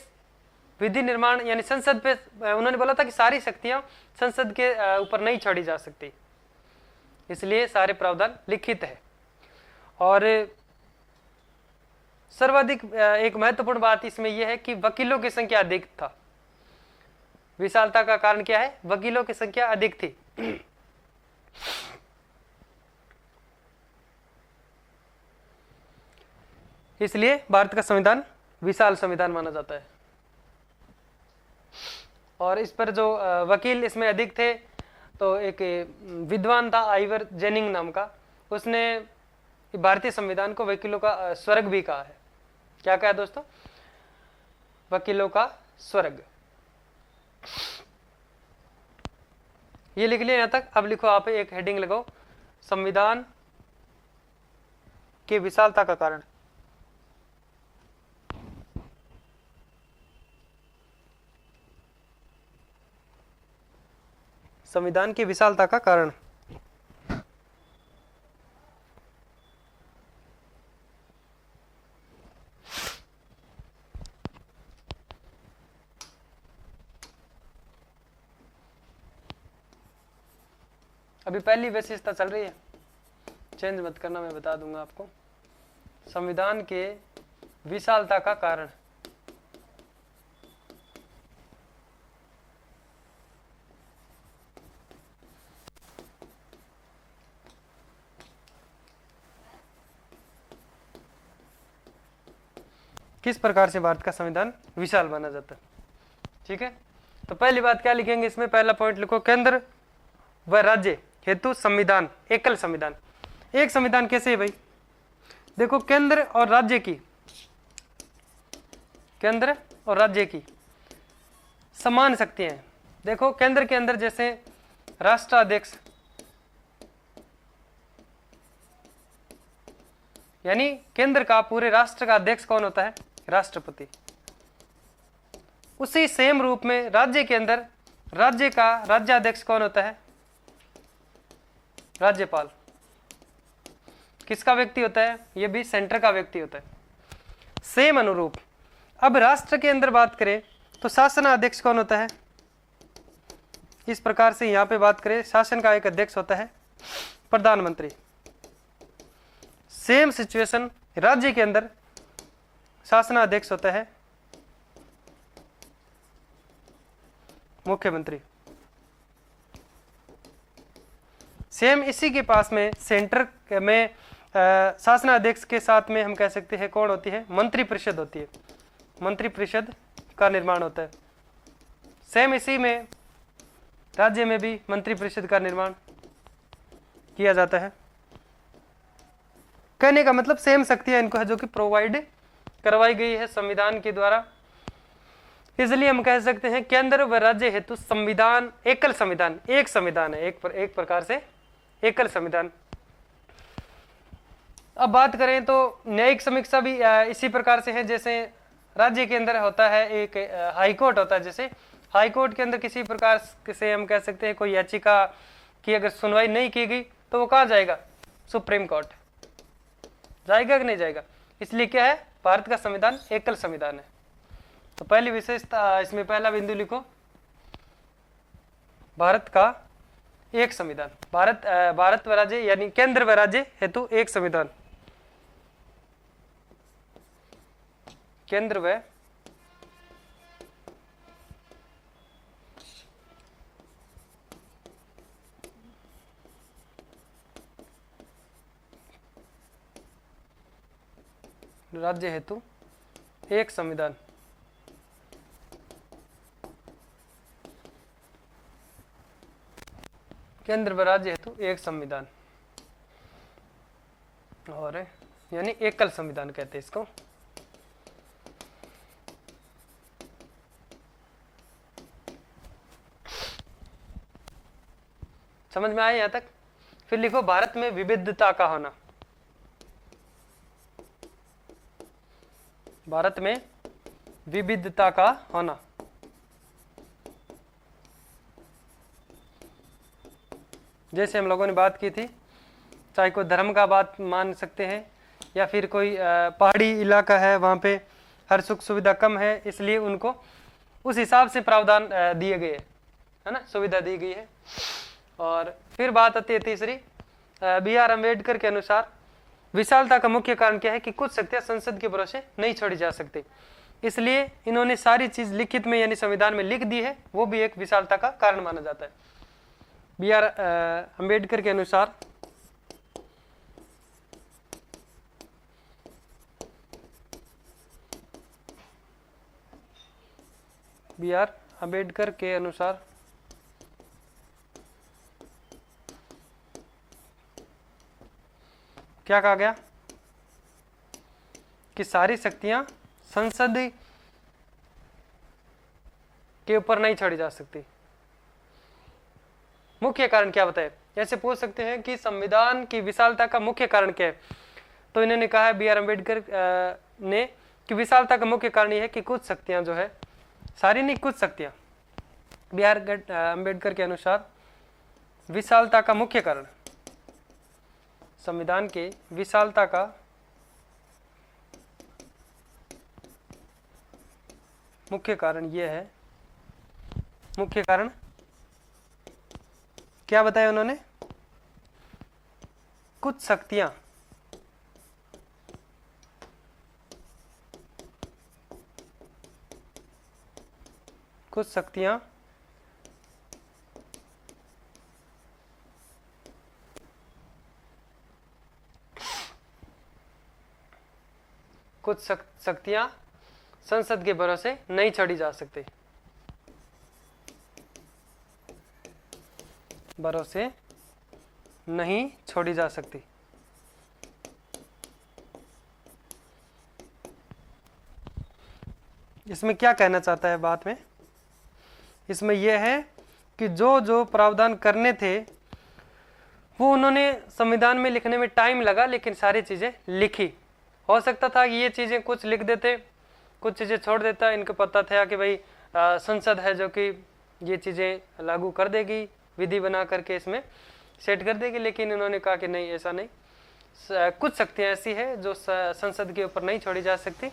विधि निर्माण यानी संसद पे उन्होंने बोला था कि सारी शक्तियां संसद के ऊपर नहीं छोड़ी जा सकती, इसलिए सारे प्रावधान लिखित है। और सर्वाधिक एक महत्वपूर्ण बात इसमें यह है कि वकीलों की संख्या अधिक था। विशालता का कारण क्या है? वकीलों की संख्या अधिक थी। इसलिए भारत का संविधान विशाल संविधान माना जाता है। और इस पर जो वकील इसमें अधिक थे, तो एक विद्वान था आइवर जेनिंग नाम का, उसने भारतीय संविधान को वकीलों का स्वर्ग भी कहा है। क्या कहा दोस्तों? वकीलों का स्वर्ग। ये लिख लिया यहां तक। अब लिखो आप एक हेडिंग लगाओ, संविधान की विशालता का कारण। संविधान की विशालता का कारण। अभी पहली विशेषता चल रही है, चेंज मत करना, मैं बता दूंगा आपको। संविधान के विशालता का कारण, किस प्रकार से भारत का संविधान विशाल माना जाता है। ठीक है, तो पहली बात क्या लिखेंगे इसमें, पहला पॉइंट लिखो, केंद्र व राज्य हेतु संविधान, एकल संविधान। एक संविधान कैसे है भाई, देखो केंद्र और राज्य की, केंद्र और राज्य की समान शक्तियां हैं। देखो केंद्र के अंदर जैसे राष्ट्राध्यक्ष, यानी केंद्र का पूरे राष्ट्र का अध्यक्ष कौन होता है, राष्ट्रपति। उसी सेम रूप में राज्य के अंदर राज्य का राज्याध्यक्ष कौन होता है, राज्यपाल। किसका व्यक्ति होता है, ये भी सेंटर का व्यक्ति होता है। सेम अनुरूप अब राष्ट्र के अंदर बात करें तो शासनाध्यक्ष कौन होता है, इस प्रकार से यहां पे बात करें, शासन का एक अध्यक्ष होता है प्रधानमंत्री। सेम सिचुएशन राज्य के अंदर शासनाध्यक्ष होता है मुख्यमंत्री। सेम इसी के पास में सेंटर में शासनाध्यक्ष के साथ में हम कह सकते हैं कौन होती है, मंत्रिपरिषद होती है, मंत्रिपरिषद का निर्माण होता है। सेम इसी में राज्य में भी मंत्रिपरिषद का निर्माण किया जाता है। कहने का मतलब सेम शक्तियां इनको है जो कि प्रोवाइड करवाई गई है संविधान के द्वारा। इसलिए हम कह सकते हैं केंद्र व राज्य हेतु संविधान, एकल संविधान, एक संविधान है, एक प्रकार से एकल संविधान। अब बात करें तो न्यायिक समीक्षा भी इसी प्रकार से है, जैसे राज्य के अंदर होता है एक हाईकोर्ट होता है। जैसे हाईकोर्ट के अंदर किसी प्रकार से हम कह सकते हैं कोई याचिका की अगर सुनवाई नहीं की गई तो वो कहाँ जाएगा, सुप्रीम कोर्ट जाएगा कि नहीं जाएगा। इसलिए क्या है, भारत का संविधान एकल संविधान है। तो पहली विशेषता इसमें पहला बिंदु लिखो, भारत का एक संविधान, भारत व राज्य यानी केंद्र व राज्य हेतु एक संविधान, केंद्र व राज्य हेतु एक संविधान। केंद्र व राज्य हेतु एक संविधान, और यानी एकल संविधान कहते हैं इसको। समझ में आया यहां तक। फिर लिखो भारत में विविधता का होना, भारत में विविधता का होना। जैसे हम लोगों ने बात की थी, चाहे कोई धर्म का बात मान सकते हैं या फिर कोई पहाड़ी इलाका है वहाँ पे हर सुख सुविधा कम है, इसलिए उनको उस हिसाब से प्रावधान दिए गए है ना, सुविधा दी गई है। और फिर बात आती है तीसरी, बी.आर. अम्बेडकर के अनुसार विशालता का मुख्य कारण क्या है कि कुछ शक्तियां संसद के भरोसे नहीं छोड़ी जा सकती। इसलिए इन्होंने सारी चीज लिखित में यानी संविधान में लिख दी है, वो भी एक विशालता का कारण माना जाता है। बी.आर. अम्बेडकर के अनुसार बी.आर. अम्बेडकर के अनुसार क्या कहा गया कि सारी शक्तियां संसद के ऊपर नहीं छोड़ी जा सकती। मुख्य कारण क्या बताए, ऐसे पूछ सकते हैं कि संविधान की विशालता का मुख्य कारण क्या है, तो इन्होंने कहा है बी.आर. अम्बेडकर ने कि विशालता का मुख्य कारण यह है कि कुछ शक्तियां जो है, सारी नहीं कुछ शक्तियां, बी.आर. अम्बेडकर के अनुसार विशालता का मुख्य कारण, संविधान के विशालता का मुख्य कारण यह है, मुख्य कारण क्या बताया उन्होंने, कुछ शक्तियां कुछ शक्तियां संसद के भरोसे नहीं छोड़ी जा सकती, भरोसे नहीं छोड़ी जा सकती। इसमें क्या कहना चाहता है बात में? इसमें यह है कि जो जो प्रावधान करने थे वो उन्होंने संविधान में लिखने में टाइम लगा, लेकिन सारी चीजें लिखी। हो सकता था कि ये चीजें कुछ लिख देते, कुछ चीजें छोड़ देता। इनको पता था कि भाई संसद है जो कि ये चीजें लागू कर देगी, विधि बना करके इसमें सेट कर देगी, लेकिन उन्होंने कहा कि नहीं, ऐसा नहीं। कुछ शक्तियां ऐसी है जो संसद के ऊपर नहीं छोड़ी जा सकती।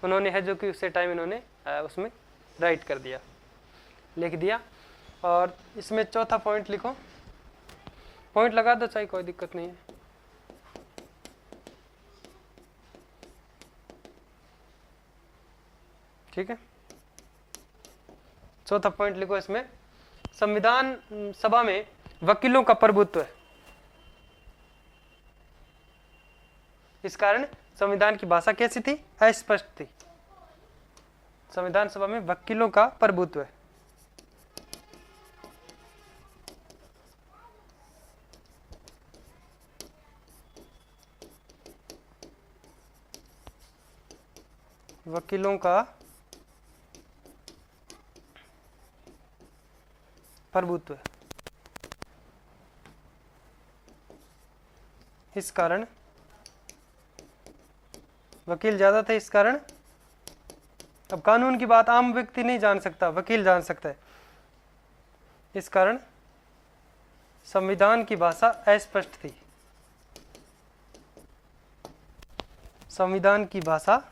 उन्होंने है जो कि उससे टाइम इन्होंने उसमें राइट कर दिया, लिख दिया। और इसमें चौथा पॉइंट लिखो, पॉइंट लगा दो चाहे, कोई दिक्कत नहीं है। ठीक है, चौथा पॉइंट लिखो। इसमें संविधान सभा में वकीलों का प्रभुत्व है। इस कारण संविधान की भाषा कैसी थी? अस्पष्ट थी। संविधान सभा में वकीलों का प्रभुत्व है। वकीलों का प्रभुत्व है। इस कारण वकील ज्यादा थे। इस कारण अब कानून की बात आम व्यक्ति नहीं जान सकता, वकील जान सकता है। इस कारण संविधान की भाषा अस्पष्ट थी। संविधान की भाषा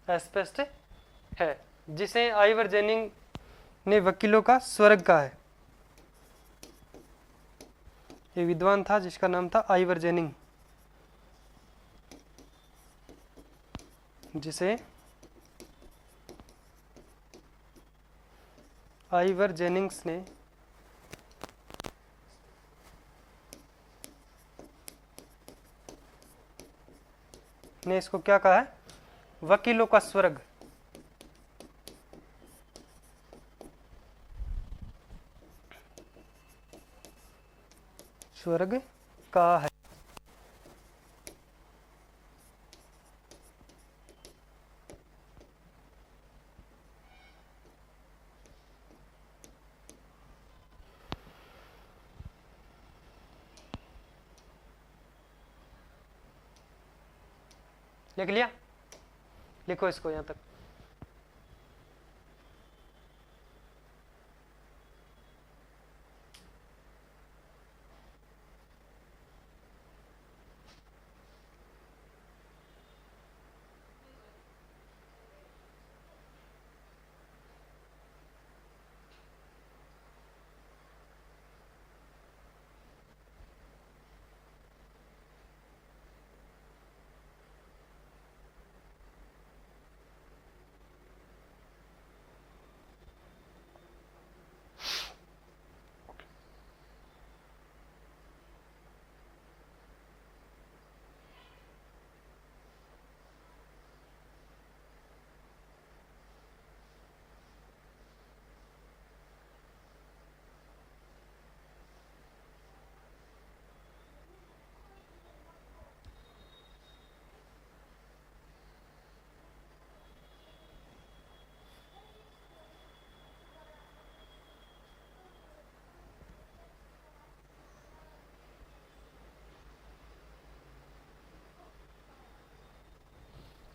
अस्पष्ट है, जिसे आइवर जेनिंग ने वकीलों का स्वर्ग कहा है। ये विद्वान था जिसका नाम था आइवर जेनिंग, जिसे आइवर जेनिंग्स ने इसको क्या कहा है? वकीलों का स्वर्ग। स्वर्ग कहा है। लिख लिया? लिखो इसको यहां तक।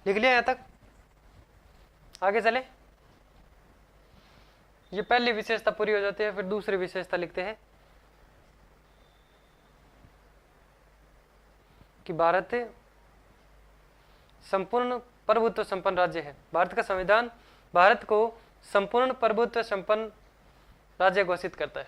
लिख लिया यहां तक? आगे चले। ये पहली विशेषता पूरी हो जाती है, फिर दूसरी विशेषता लिखते हैं कि भारत संपूर्ण प्रभुत्व संपन्न राज्य है। भारत का संविधान भारत को संपूर्ण प्रभुत्व संपन्न राज्य घोषित करता है?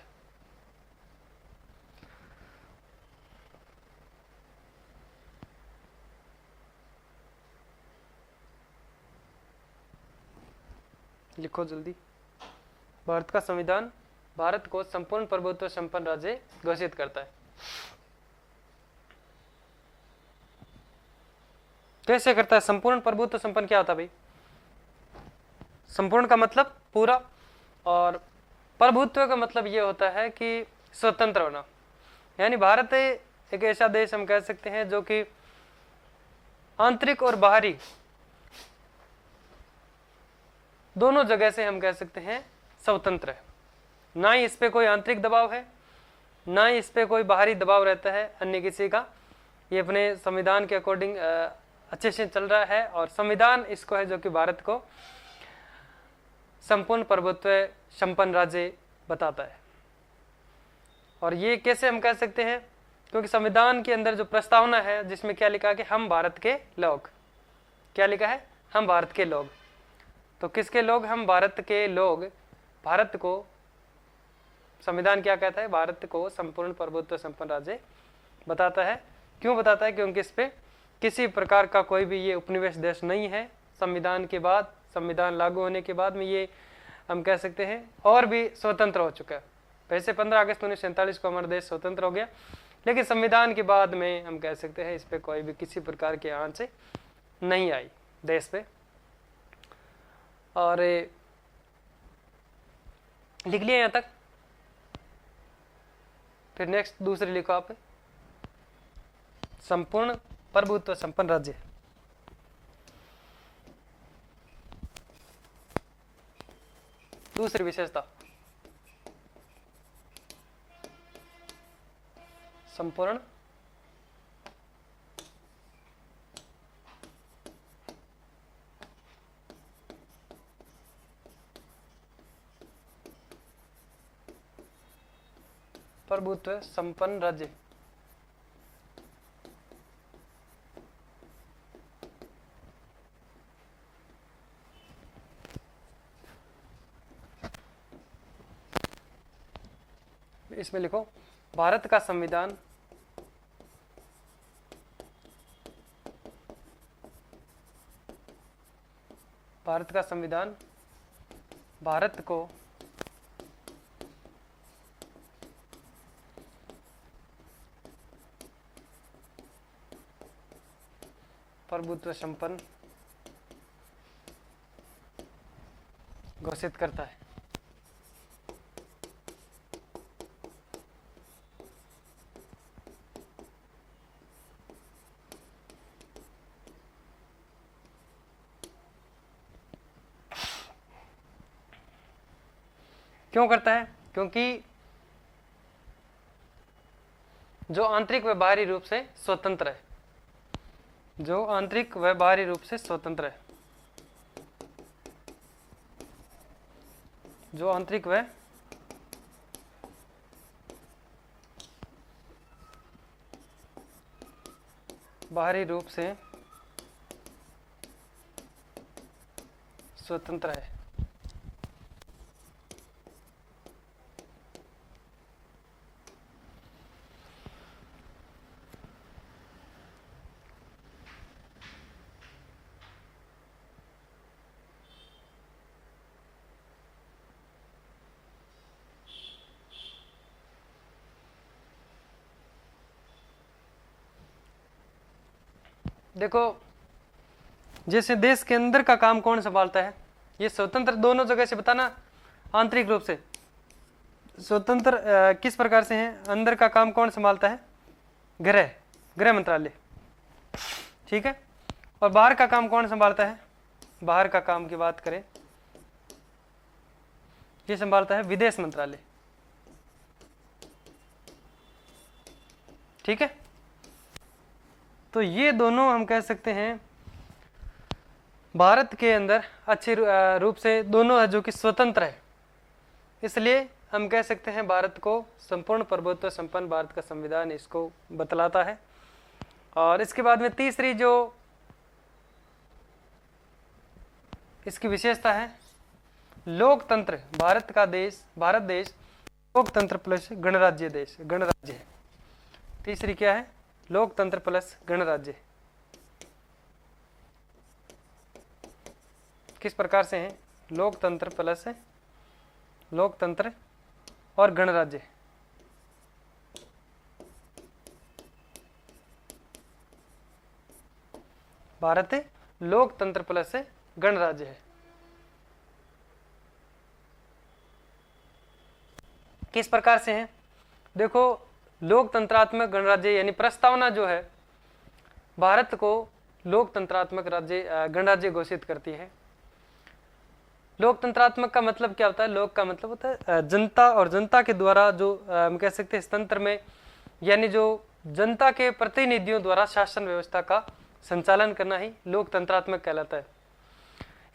लिखो जल्दी। भारत का संविधान भारत को संपूर्ण प्रभुत्व संपन्न राज्य घोषित करता है। कैसे करता है? संपूर्ण प्रभुत्व संपन्न क्या होता है भाई? संपूर्ण का मतलब पूरा, और प्रभुत्व का मतलब ये होता है कि स्वतंत्र होना। यानी भारत एक ऐसा देश हम कह सकते हैं जो कि आंतरिक और बाहरी दोनों जगह से हम कह सकते हैं स्वतंत्र है। ना ही इस पे कोई आंतरिक दबाव है, ना ही इस पे कोई बाहरी दबाव रहता है अन्य किसी का। ये अपने संविधान के अकॉर्डिंग अच्छे से चल रहा है, और संविधान इसको है जो कि भारत को संपूर्ण प्रभुत्व संपन्न राज्य बताता है। और ये कैसे हम कह सकते हैं? क्योंकि संविधान के अंदर जो प्रस्तावना है जिसमें क्या लिखा है कि हम भारत के लोग, क्या लिखा है? हम भारत के लोग। तो किसके लोग? हम भारत के लोग। भारत को संविधान क्या कहता है? भारत को संपूर्ण प्रभुत्व संपन्न राज्य बताता है। क्यों बताता है? क्योंकि इस पे किसी प्रकार का कोई भी ये उपनिवेश देश नहीं है। संविधान के बाद, संविधान लागू होने के बाद में ये हम कह सकते हैं और भी स्वतंत्र हो चुका है। वैसे 15 अगस्त 1947 को हमारा देश स्वतंत्र हो गया, लेकिन संविधान के बाद में हम कह सकते हैं इस पे कोई भी किसी प्रकार की आंच नहीं आई देश पे। और लिख लिया यहाँ तक। फिर नेक्स्ट दूसरी लिखो आप, संपूर्ण प्रभुत्व संपन्न राज्य। दूसरी विशेषता, संपूर्ण प्रभुत्व संपन्न राज्य। इसमें लिखो भारत का संविधान भारत को प्रभुत्व संपन्न घोषित करता है। क्यों करता है? क्योंकि जो आंतरिक व बाहरी रूप से स्वतंत्र है, जो आंतरिक व बाहरी रूप से स्वतंत्र है, जो आंतरिक व बाहरी रूप से स्वतंत्र है। देखो, जैसे देश के अंदर का काम कौन संभालता है? ये स्वतंत्र दोनों जगह से बताना। आंतरिक रूप से स्वतंत्र किस प्रकार से है? अंदर का काम कौन संभालता है? गृह मंत्रालय, ठीक है। और बाहर का काम कौन संभालता है? बाहर का काम की बात करें, ये संभालता है विदेश मंत्रालय, ठीक है। तो ये दोनों हम कह सकते हैं भारत के अंदर अच्छे रूप से दोनों है जो कि स्वतंत्र है। इसलिए हम कह सकते हैं भारत को संपूर्ण प्रभुत्व संपन्न भारत का संविधान इसको बतलाता है। और इसके बाद में तीसरी जो इसकी विशेषता है लोकतंत्र, भारत देश लोकतंत्र प्लस गणराज्य देश, गणराज्य है। तीसरी क्या है? लोकतंत्र प्लस गणराज्य। किस प्रकार से है? लोकतंत्र प्लस लोकतंत्र और गणराज्य। भारत लोकतंत्र प्लस गणराज्य है। किस प्रकार से है? देखो, लोकतंत्रात्मक गणराज्य यानी प्रस्तावना जो है भारत को लोकतंत्रात्मक राज्य गणराज्य घोषित करती है। लोकतंत्रात्मक का मतलब क्या होता है? लोक का मतलब होता है जनता, और जनता के द्वारा जो हम कह सकते हैं इस तंत्र में, यानी जो जनता के प्रतिनिधियों द्वारा शासन व्यवस्था का संचालन करना ही लोकतंत्रात्मक कहलाता है।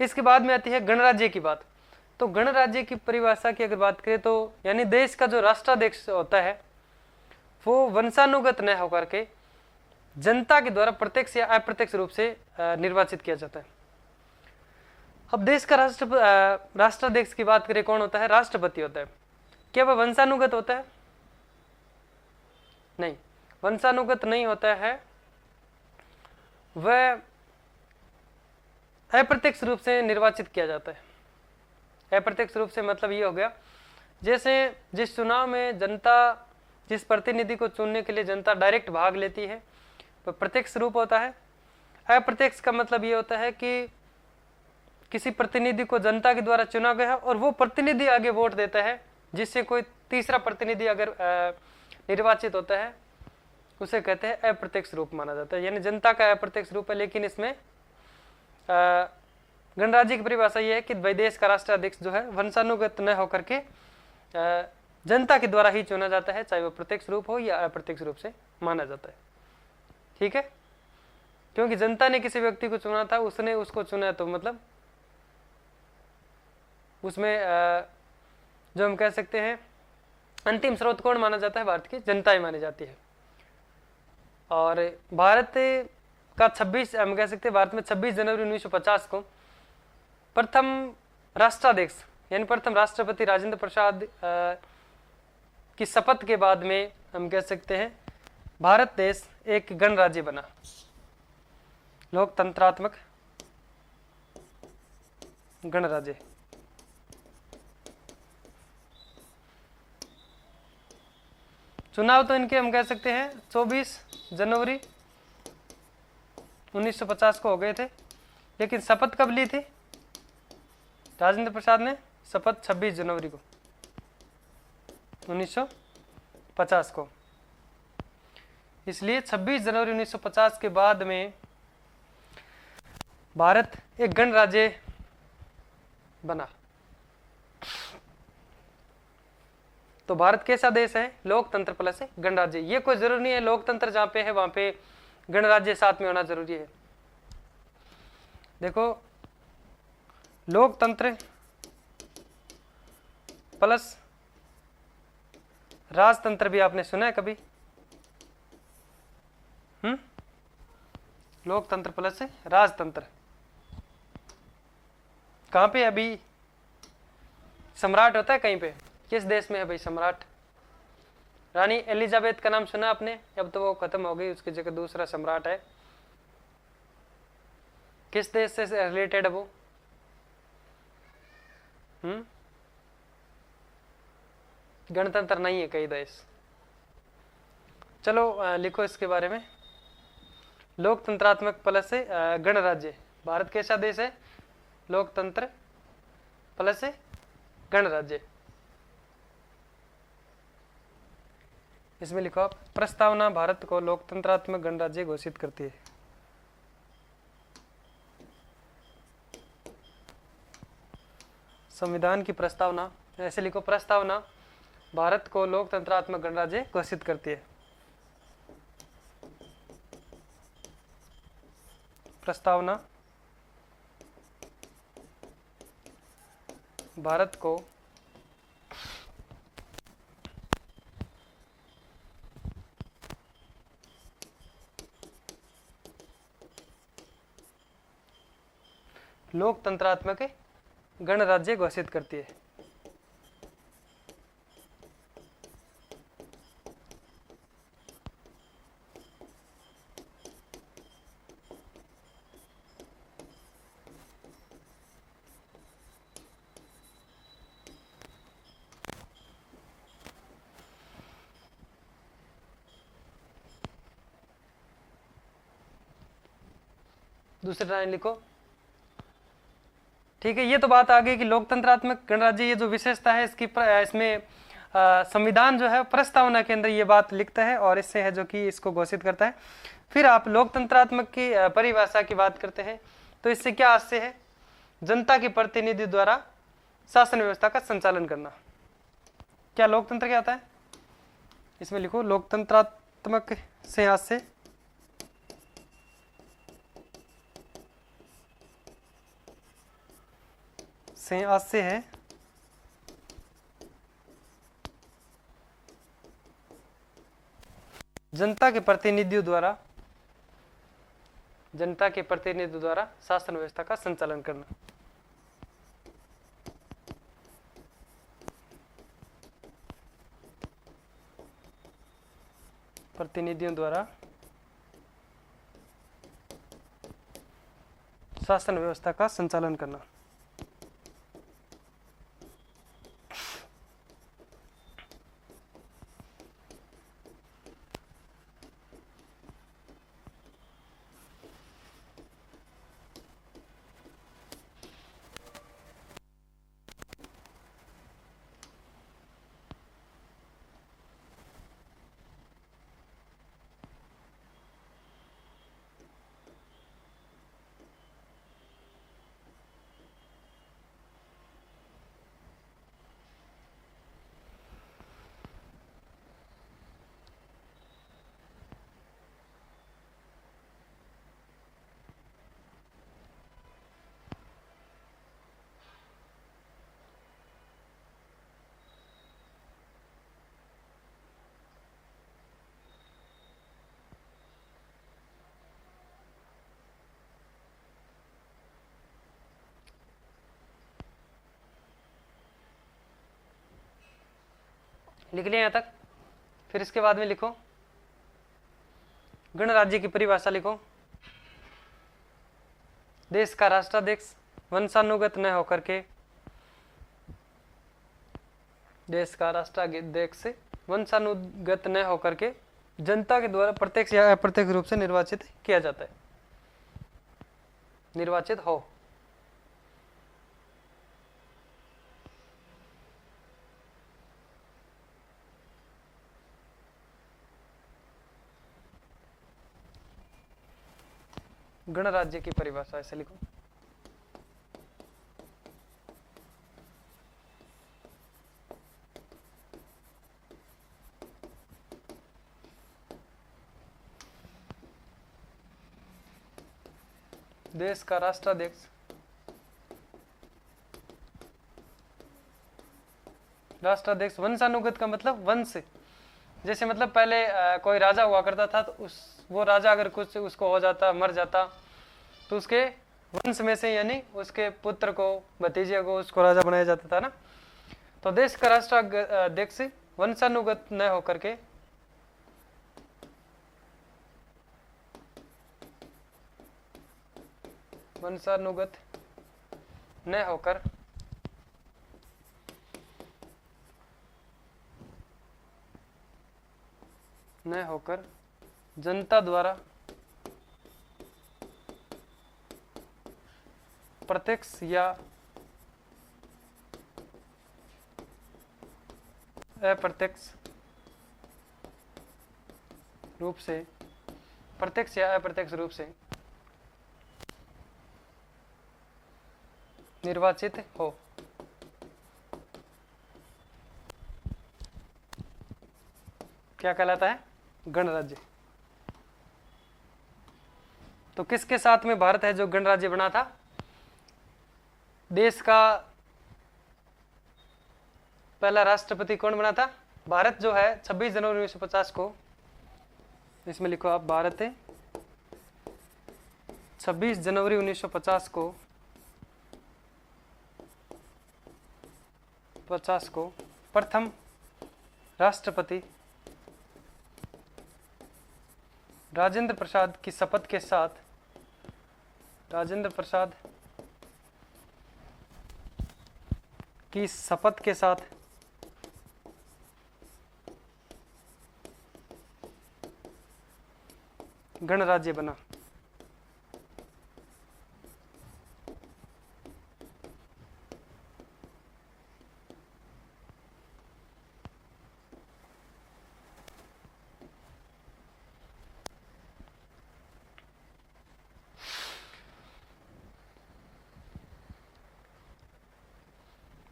इसके बाद में आती है गणराज्य की बात। तो गणराज्य की परिभाषा की अगर बात करें तो यानी देश का जो राष्ट्राध्यक्ष होता है वो वंशानुगत न होकर के जनता के द्वारा प्रत्यक्ष या अप्रत्यक्ष रूप से निर्वाचित किया जाता है। अब देश का राष्ट्राध्यक्ष की बात करें, कौन होता है? राष्ट्रपति होता है। क्या वह वंशानुगत होता है? नहीं, वंशानुगत नहीं होता है। वह अप्रत्यक्ष रूप से निर्वाचित किया जाता है। अप्रत्यक्ष रूप से मतलब ये हो गया, जैसे जिस चुनाव में जनता जिस प्रतिनिधि को चुनने के लिए जनता डायरेक्ट भाग लेती है वह प्रत्यक्ष रूप होता है। अप्रत्यक्ष का मतलब ये होता है कि किसी प्रतिनिधि को जनता के द्वारा चुना गया और वो प्रतिनिधि आगे वोट देता है, जिससे कोई तीसरा प्रतिनिधि अगर निर्वाचित होता है उसे कहते हैं अप्रत्यक्ष रूप माना जाता है, यानी जनता का अप्रत्यक्ष रूप है। लेकिन इसमें गणराज्य की परिभाषा यह है कि भाई देश का राष्ट्राध्यक्ष जो है वंशानुगत न होकर के जनता के द्वारा ही चुना जाता है, चाहे वो प्रत्यक्ष रूप हो या अप्रत्यक्ष रूप से माना जाता है। ठीक है, क्योंकि जनता ने किसी व्यक्ति को चुना था, उसने उसको चुना, तो मतलब उसमें जो हम कह सकते हैं अंतिम स्रोत कौन माना जाता है? भारत की जनता ही मानी जाती है। और भारत का 26 हम कह सकते हैं भारत में 26 जनवरी 1950 को प्रथम राष्ट्राध्यक्ष यानी प्रथम राष्ट्रपति राजेंद्र प्रसाद की शपथ के बाद में हम कह सकते हैं भारत देश एक गणराज्य बना, लोकतंत्रात्मक गणराज्य। चुनाव तो इनके हम कह सकते हैं 24 जनवरी 1950 को हो गए थे, लेकिन शपथ कब ली थी राजेंद्र प्रसाद ने? शपथ 26 जनवरी को 1950 को। इसलिए 26 जनवरी 1950 के बाद में भारत एक गणराज्य बना। तो भारत कैसा देश है? लोकतंत्र प्लस गणराज्य। ये कोई जरूरी नहीं है लोकतंत्र जहां पे है वहां पे गणराज्य साथ में होना जरूरी है। देखो, लोकतंत्र प्लस राजतंत्र भी आपने सुना है कभी? लोकतंत्र प्लस राजतंत्र कहां पे? अभी सम्राट होता है कहीं पे? किस देश में है भाई सम्राट? रानी एलिजाबेथ का नाम सुना आपने? अब तो वो खत्म हो गई, उसकी जगह दूसरा सम्राट है। किस देश से रिलेटेड है वो? गणतंत्र नहीं है कई देश। चलो लिखो इसके बारे में। लोकतंत्रात्मक प्लस गणराज्य। भारत कैसा देश है? लोकतंत्र प्लस गणराज्य। इसमें लिखो आप, प्रस्तावना भारत को लोकतंत्रात्मक गणराज्य घोषित करती है। संविधान की प्रस्तावना, ऐसे लिखो, प्रस्तावना भारत को लोकतंत्रात्मक गणराज्य घोषित करती है। प्रस्तावना भारत को लोकतंत्रात्मक गणराज्य घोषित करती है। दूसरी लाइन लिखो। ठीक है, ये तो बात आ गई कि लोकतंत्रात्मक गणराज्य ये जो विशेषता है इसकी इसमें संविधान जो है प्रस्तावना के अंदर ये बात लिखता है और इससे है जो कि इसको घोषित करता है। फिर आप लोकतंत्रात्मक की परिभाषा की बात करते हैं तो इससे क्या आशय है? जनता के प्रतिनिधि द्वारा शासन व्यवस्था का संचालन करना। क्या लोकतंत्र क्या होता है? इसमें लिखो लोकतंत्रात्मक से आशय है जनता के प्रतिनिधियों द्वारा शासन व्यवस्था का संचालन करना। प्रतिनिधियों द्वारा शासन व्यवस्था का संचालन करना। लिख लिया यहाँ तक। फिर इसके बाद में लिखो गणराज्य की परिभाषा लिखो। देश का राष्ट्राध्यक्ष वंशानुगत न होकर के जनता के द्वारा प्रत्यक्ष या अप्रत्यक्ष रूप से निर्वाचित किया जाता है। निर्वाचित हो। गणराज्य की परिभाषा ऐसे लिखो। देश का राष्ट्राध्यक्ष वंशानुगत का मतलब वंश। जैसे मतलब पहले कोई राजा हुआ करता था तो वो राजा अगर कुछ उसको हो जाता, मर जाता, तो उसके वंश में से यानी उसके पुत्र को, भतीजे को उसको राजा बनाया जाता था ना। तो देश का राष्ट्राध्यक्ष वंशानुगत न होकर के न होकर जनता द्वारा प्रत्यक्ष या अप्रत्यक्ष रूप से निर्वाचित हो। क्या कहलाता है? गणराज्य। तो किसके साथ में भारत है जो गणराज्य बना था? देश का पहला राष्ट्रपति कौन बना था? भारत जो है 26 जनवरी 1950 को, इसमें लिखो आप, भारत है 26 जनवरी 1950 को 1950 को प्रथम राष्ट्रपति राजेंद्र प्रसाद की शपथ के साथ गणराज्य बना।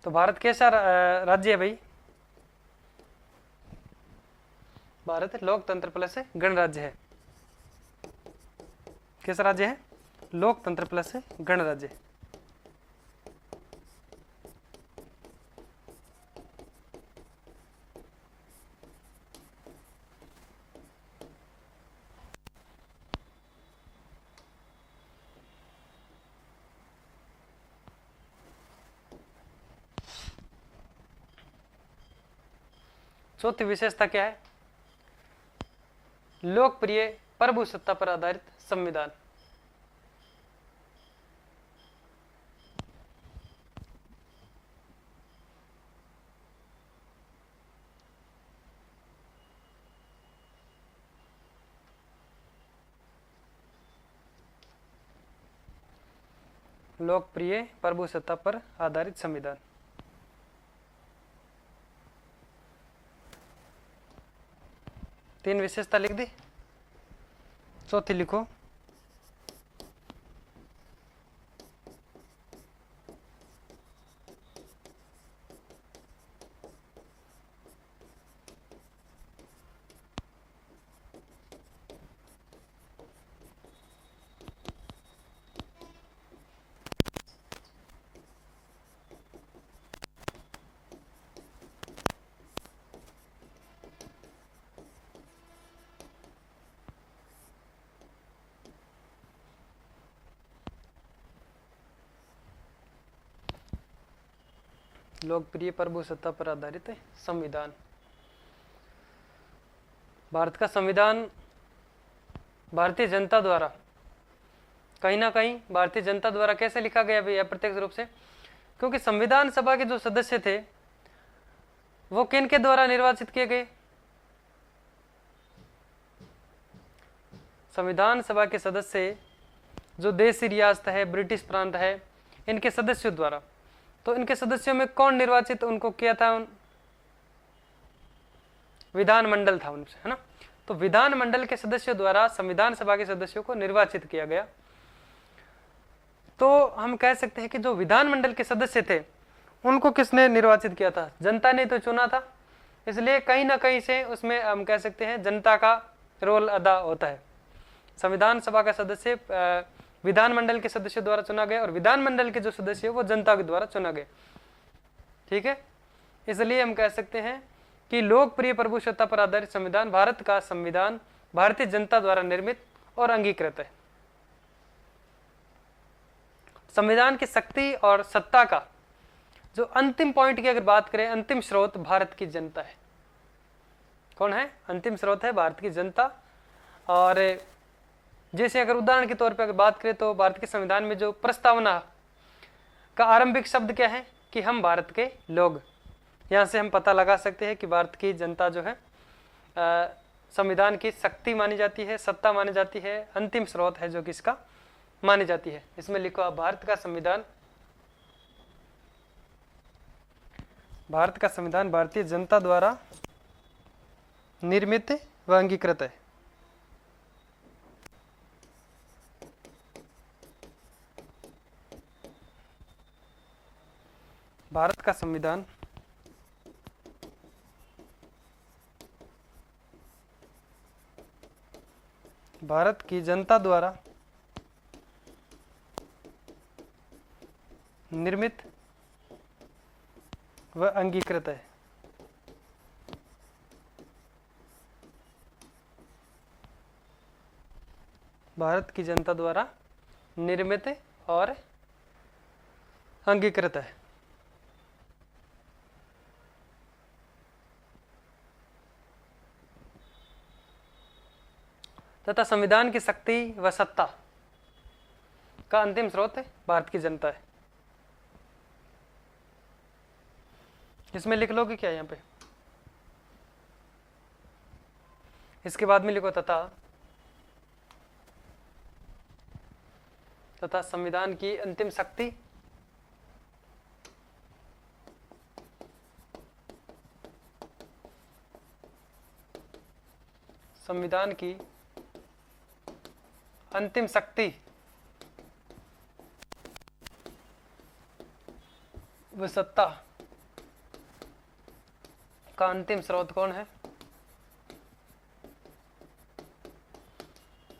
तो भारत कैसा राज्य है भाई? भारत लोकतंत्र प्लस गणराज्य है। कैसा राज्य है? लोकतंत्र प्लस गणराज्य। चौथी विशेषता क्या है? लोकप्रिय प्रभुसत्ता पर आधारित संविधान। लोकप्रिय प्रभुसत्ता पर आधारित संविधान। तीन विशेषता लिख दी, चौथी लिखो। लोकप्रिय प्रभुसत्ता पर आधारित संविधान। भारत का संविधान भारतीय जनता द्वारा कहीं ना कहीं भारतीय जनता द्वारा कैसे लिखा गया भाई? अप्रत्यक्ष रूप से, क्योंकि संविधान सभा के जो सदस्य थे वो किन के द्वारा निर्वाचित किए गए? संविधान सभा के सदस्य जो देशी रियासत है, ब्रिटिश प्रांत है, इनके सदस्यों द्वारा। तो इनके सदस्यों में कौन निर्वाचित उनको किया था? विधानमंडल था उनसे, है ना। तो विधानमंडल के सदस्यों द्वारा संविधान सभा के सदस्यों को निर्वाचित किया गया। तो हम कह सकते हैं कि जो विधानमंडल के सदस्य थे उनको किसने निर्वाचित किया था? जनता ने तो चुना था। इसलिए कहीं ना कहीं से उसमें हम कह सकते हैं जनता का रोल अदा होता है। संविधान सभा का सदस्य विधानमंडल के सदस्यों द्वारा चुना गया और विधानमंडल के जो सदस्य वो जनता के द्वारा चुना गए। ठीक है, इसलिए हम कह सकते हैं कि लोकप्रिय प्रभुसत्ता पर आधारित संविधान, भारत का संविधान भारतीय जनता द्वारा निर्मित और अंगीकृत है। संविधान की शक्ति और सत्ता का जो अंतिम पॉइंट की अगर बात करें, अंतिम स्रोत भारत की जनता है। कौन है? अंतिम स्रोत है भारत की जनता। और जैसे अगर उदाहरण के तौर पर अगर बात करें तो भारत के संविधान में जो प्रस्तावना का आरंभिक शब्द क्या है? कि हम भारत के लोग। यहाँ से हम पता लगा सकते हैं कि भारत की जनता जो है संविधान की शक्ति मानी जाती है, सत्ता मानी जाती है, अंतिम स्रोत है जो कि इसका मानी जाती है। इसमें लिखो आप, भारत का संविधान भारतीय जनता द्वारा निर्मित व अंगीकृत है। भारत का संविधान भारत की जनता द्वारा निर्मित व अंगीकृत है। भारत की जनता द्वारा निर्मित और अंगीकृत है। तथा संविधान की शक्ति व सत्ता का अंतिम स्रोत भारत की जनता है। इसमें लिख लोगे क्या यहाँ पे? इसके बाद में लिखो तथा संविधान की अंतिम शक्ति संविधान की अंतिम शक्ति व सत्ता का अंतिम स्रोत कौन है?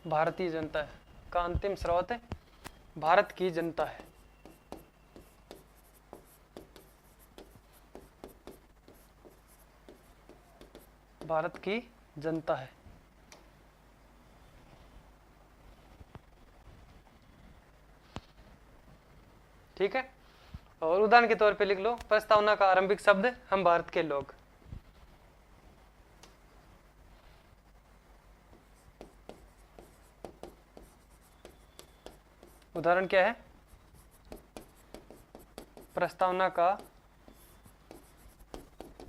भारतीय जनता है। का अंतिम स्रोत भारत की जनता है। भारत की जनता है। ठीक है। और उदाहरण के तौर पे लिख लो, प्रस्तावना का आरंभिक शब्द हम भारत के लोग। उदाहरण क्या है? प्रस्तावना का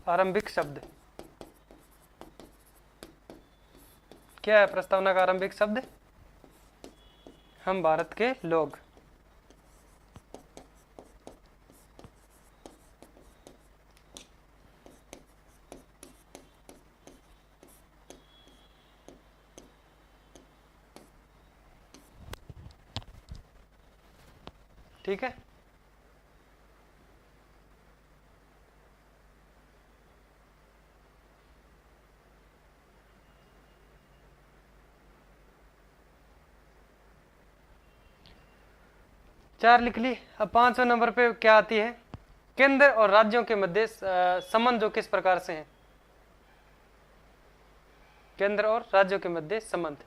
आरंभिक शब्द क्या है? प्रस्तावना का आरंभिक शब्द हम भारत के लोग। ठीक है। चार लिख ली। अब 5वें नंबर पे क्या आती है? केंद्र और राज्यों के मध्य संबंध जो किस प्रकार से हैं? केंद्र और राज्यों के मध्य संबंध।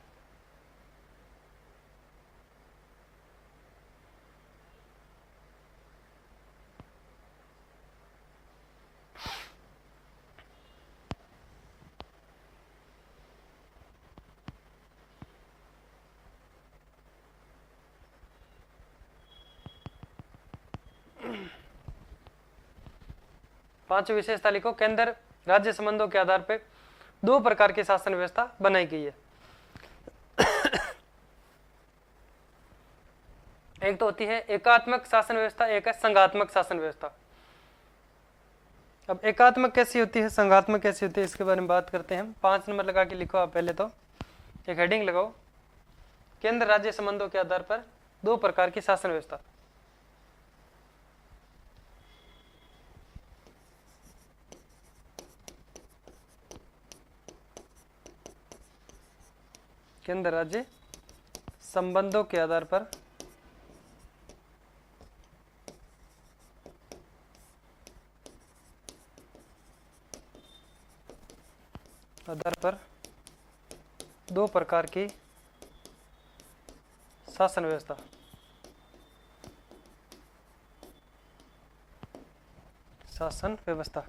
पांचवी विशेषता लिखो। केंद्र राज्य संबंधों के आधार पर दो प्रकार की शासन व्यवस्था बनाई गई है। एक तो होती है एकात्मक शासन व्यवस्था, एक है संघात्मक शासन व्यवस्था। अब एकात्मक कैसी होती है, संघात्मक कैसी होती है, इसके बारे में बात करते हैं हम। 5 नंबर लगा के लिखो आप। पहले तो एक हेडिंग लगाओ, केंद्र राज्य संबंधों के आधार पर दो प्रकार की शासन व्यवस्था। केंद्र राज्य संबंधों के आधार पर दो प्रकार की शासन व्यवस्था। शासन व्यवस्था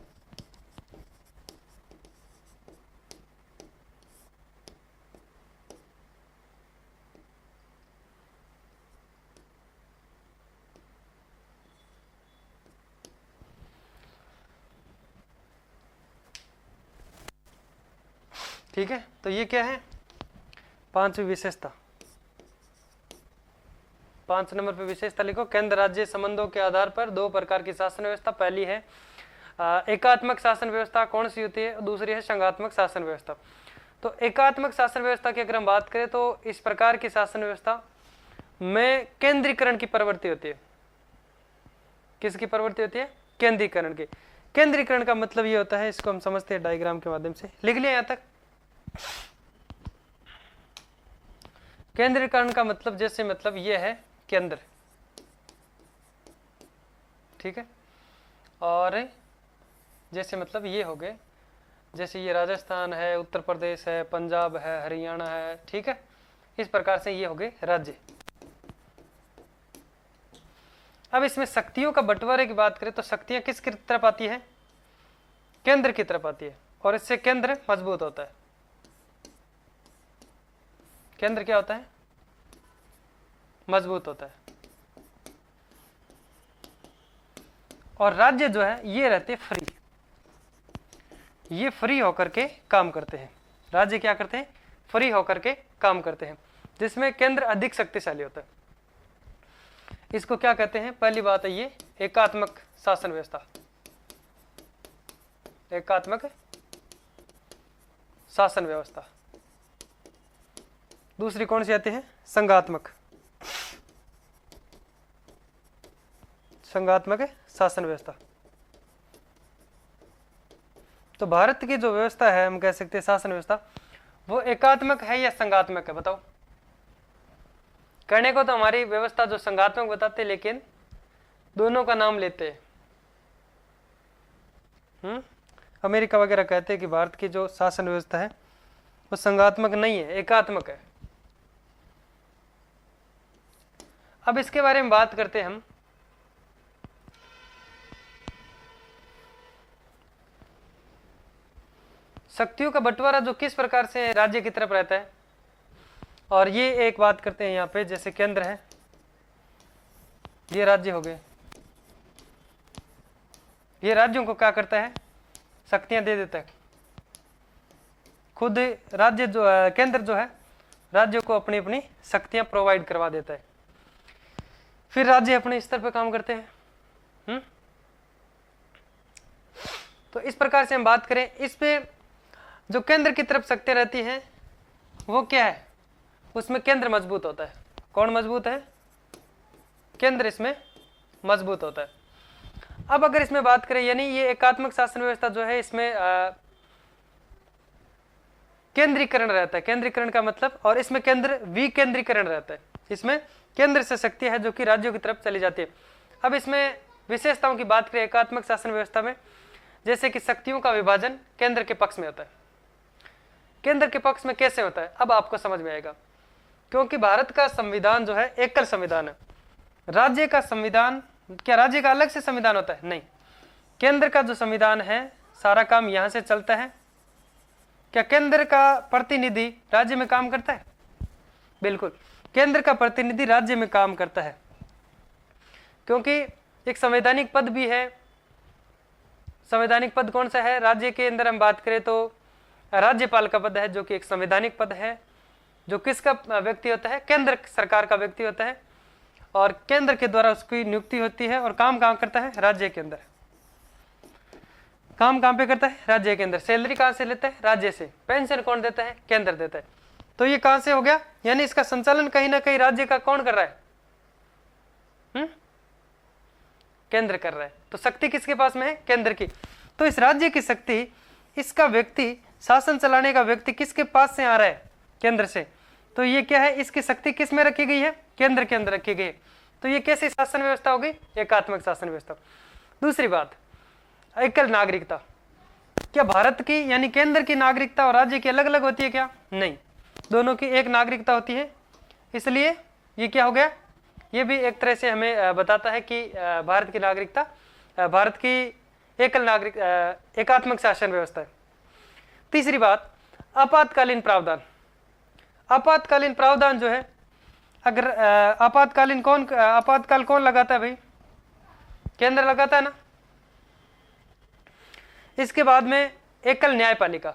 ठीक है। तो ये क्या है? पांचवी विशेषता। 5 नंबर पे विशेषता लिखो, केंद्र राज्य संबंधों के आधार पर दो प्रकार की शासन व्यवस्था। पहली है एकात्मक शासन व्यवस्था, कौन सी होती है? दूसरी है संघात्मक शासन व्यवस्था। तो एकात्मक शासन व्यवस्था की अगर हम बात करें तो इस प्रकार की शासन व्यवस्था में केंद्रीकरण की प्रवृत्ति होती है। किसकी प्रवृत्ति होती है? केंद्रीकरण की। केंद्रीकरण का मतलब ये होता है, इसको हम समझते हैं डायग्राम के माध्यम से। लिख लिया यहां तक? केंद्रीकरण का मतलब जैसे मतलब ये है केंद्र, ठीक है, और जैसे मतलब ये हो गए, जैसे ये राजस्थान है, उत्तर प्रदेश है, पंजाब है, हरियाणा है, ठीक है, इस प्रकार से ये हो गए राज्य। अब इसमें शक्तियों का बंटवारे की बात करें तो शक्तियां किसकी तरफ आती है? केंद्र की तरफ आती है, और इससे केंद्र मजबूत होता है। केंद्र क्या होता है? मजबूत होता है। और राज्य जो है ये रहते फ्री, ये फ्री होकर के काम करते हैं। राज्य क्या करते हैं? फ्री होकर के काम करते हैं, जिसमें केंद्र अधिक शक्तिशाली होता है। इसको क्या कहते हैं? पहली बात है ये एकात्मक शासन व्यवस्था, एकात्मक शासन व्यवस्था। दूसरी कौन सी आती है? संघात्मक, संघात्मक शासन व्यवस्था। तो भारत की जो व्यवस्था है, हम कह सकते हैं शासन व्यवस्था, वो एकात्मक है या संघात्मक है? बताओ। करने को तो हमारी व्यवस्था जो संघात्मक बताते, लेकिन दोनों का नाम लेते हैं। अमेरिका वगैरह कहते हैं कि भारत की जो शासन व्यवस्था है वो संघात्मक नहीं है, एकात्मक है। अब इसके बारे में बात करते हैं हम। शक्तियों का बंटवारा जो किस प्रकार से राज्य की तरफ रहता है, और ये एक बात करते हैं यहाँ पे, जैसे केंद्र है, ये राज्य हो गए, ये राज्यों को क्या करता है? शक्तियां दे देता है। खुद राज्य जो केंद्र जो है राज्यों को अपनी अपनी शक्तियां प्रोवाइड करवा देता है, फिर राज्य अपने स्तर पर काम करते हैं। तो इस प्रकार से हम बात करें, इस पे जो केंद्र की तरफ शक्तियां रहती हैं वो क्या है? उसमें केंद्र मजबूत होता है। कौन मजबूत है? केंद्र इसमें मजबूत होता है। अब अगर इसमें बात करें, यानी ये एकात्मक शासन व्यवस्था जो है, इसमें केंद्रीकरण रहता है। केंद्रीकरण का मतलब, और इसमें केंद्र विकेंद्रीकरण रहता है। इसमें केंद्र से शक्ति है जो कि राज्यों की तरफ चली जाती है। अब इसमें विशेषताओं की बात करें एकात्मक शासन व्यवस्था में, जैसे कि शक्तियों का विभाजन केंद्र के पक्ष में होता है। केंद्र के पक्ष में कैसे होता है? अब आपको समझ में आएगा, क्योंकि भारत का संविधान जो है एकल संविधान है। राज्य का संविधान, क्या राज्य का अलग से संविधान होता है? नहीं, केंद्र का जो संविधान है सारा काम यहां से चलता है। क्या केंद्र का प्रतिनिधि राज्य में काम करता है? बिल्कुल, केंद्र का प्रतिनिधि राज्य में काम करता है, क्योंकि एक संवैधानिक पद भी है। संवैधानिक पद कौन सा है? राज्य के अंदर हम बात करें तो राज्यपाल का पद है, जो कि एक संवैधानिक पद है, जो किसका व्यक्ति होता है? केंद्र सरकार का व्यक्ति होता है, और केंद्र के द्वारा उसकी नियुक्ति होती है, और काम करता है राज्य के अंदर। काम कहाँ पे करता है? राज्य के अंदर। सैलरी कहाँ से लेता है? राज्य से। पेंशन कौन देता है? केंद्र देता है। तो ये कहाँ से हो गया? यानी इसका संचालन कहीं ना कहीं राज्य का कौन कर रहा है? केंद्र कर रहा है। तो शक्ति किसके पास में है? केंद्र की। तो इस राज्य की शक्ति, इसका व्यक्ति, शासन चलाने का व्यक्ति किसके पास से आ रहा है? केंद्र से। तो ये क्या है? इसकी शक्ति किस में रखी गई है? केंद्र के अंदर रखी गई है। तो ये कैसी शासन व्यवस्था हो गई? एकात्मक शासन व्यवस्था। दूसरी बात, एकल नागरिकता। क्या भारत की यानी केंद्र की नागरिकता और राज्य की अलग अलग होती है क्या? नहीं, दोनों की एक नागरिकता होती है। इसलिए ये क्या हो गया? ये भी एक तरह से हमें बताता है कि भारत की नागरिकता, भारत की एकल नागरिक एकात्मक शासन व्यवस्था है। तीसरी बात, आपातकालीन प्रावधान। आपातकालीन प्रावधान जो है, अगर आपातकाल कौन लगाता है भाई? केंद्र लगाता है ना। इसके बाद में एकल न्यायपालिका।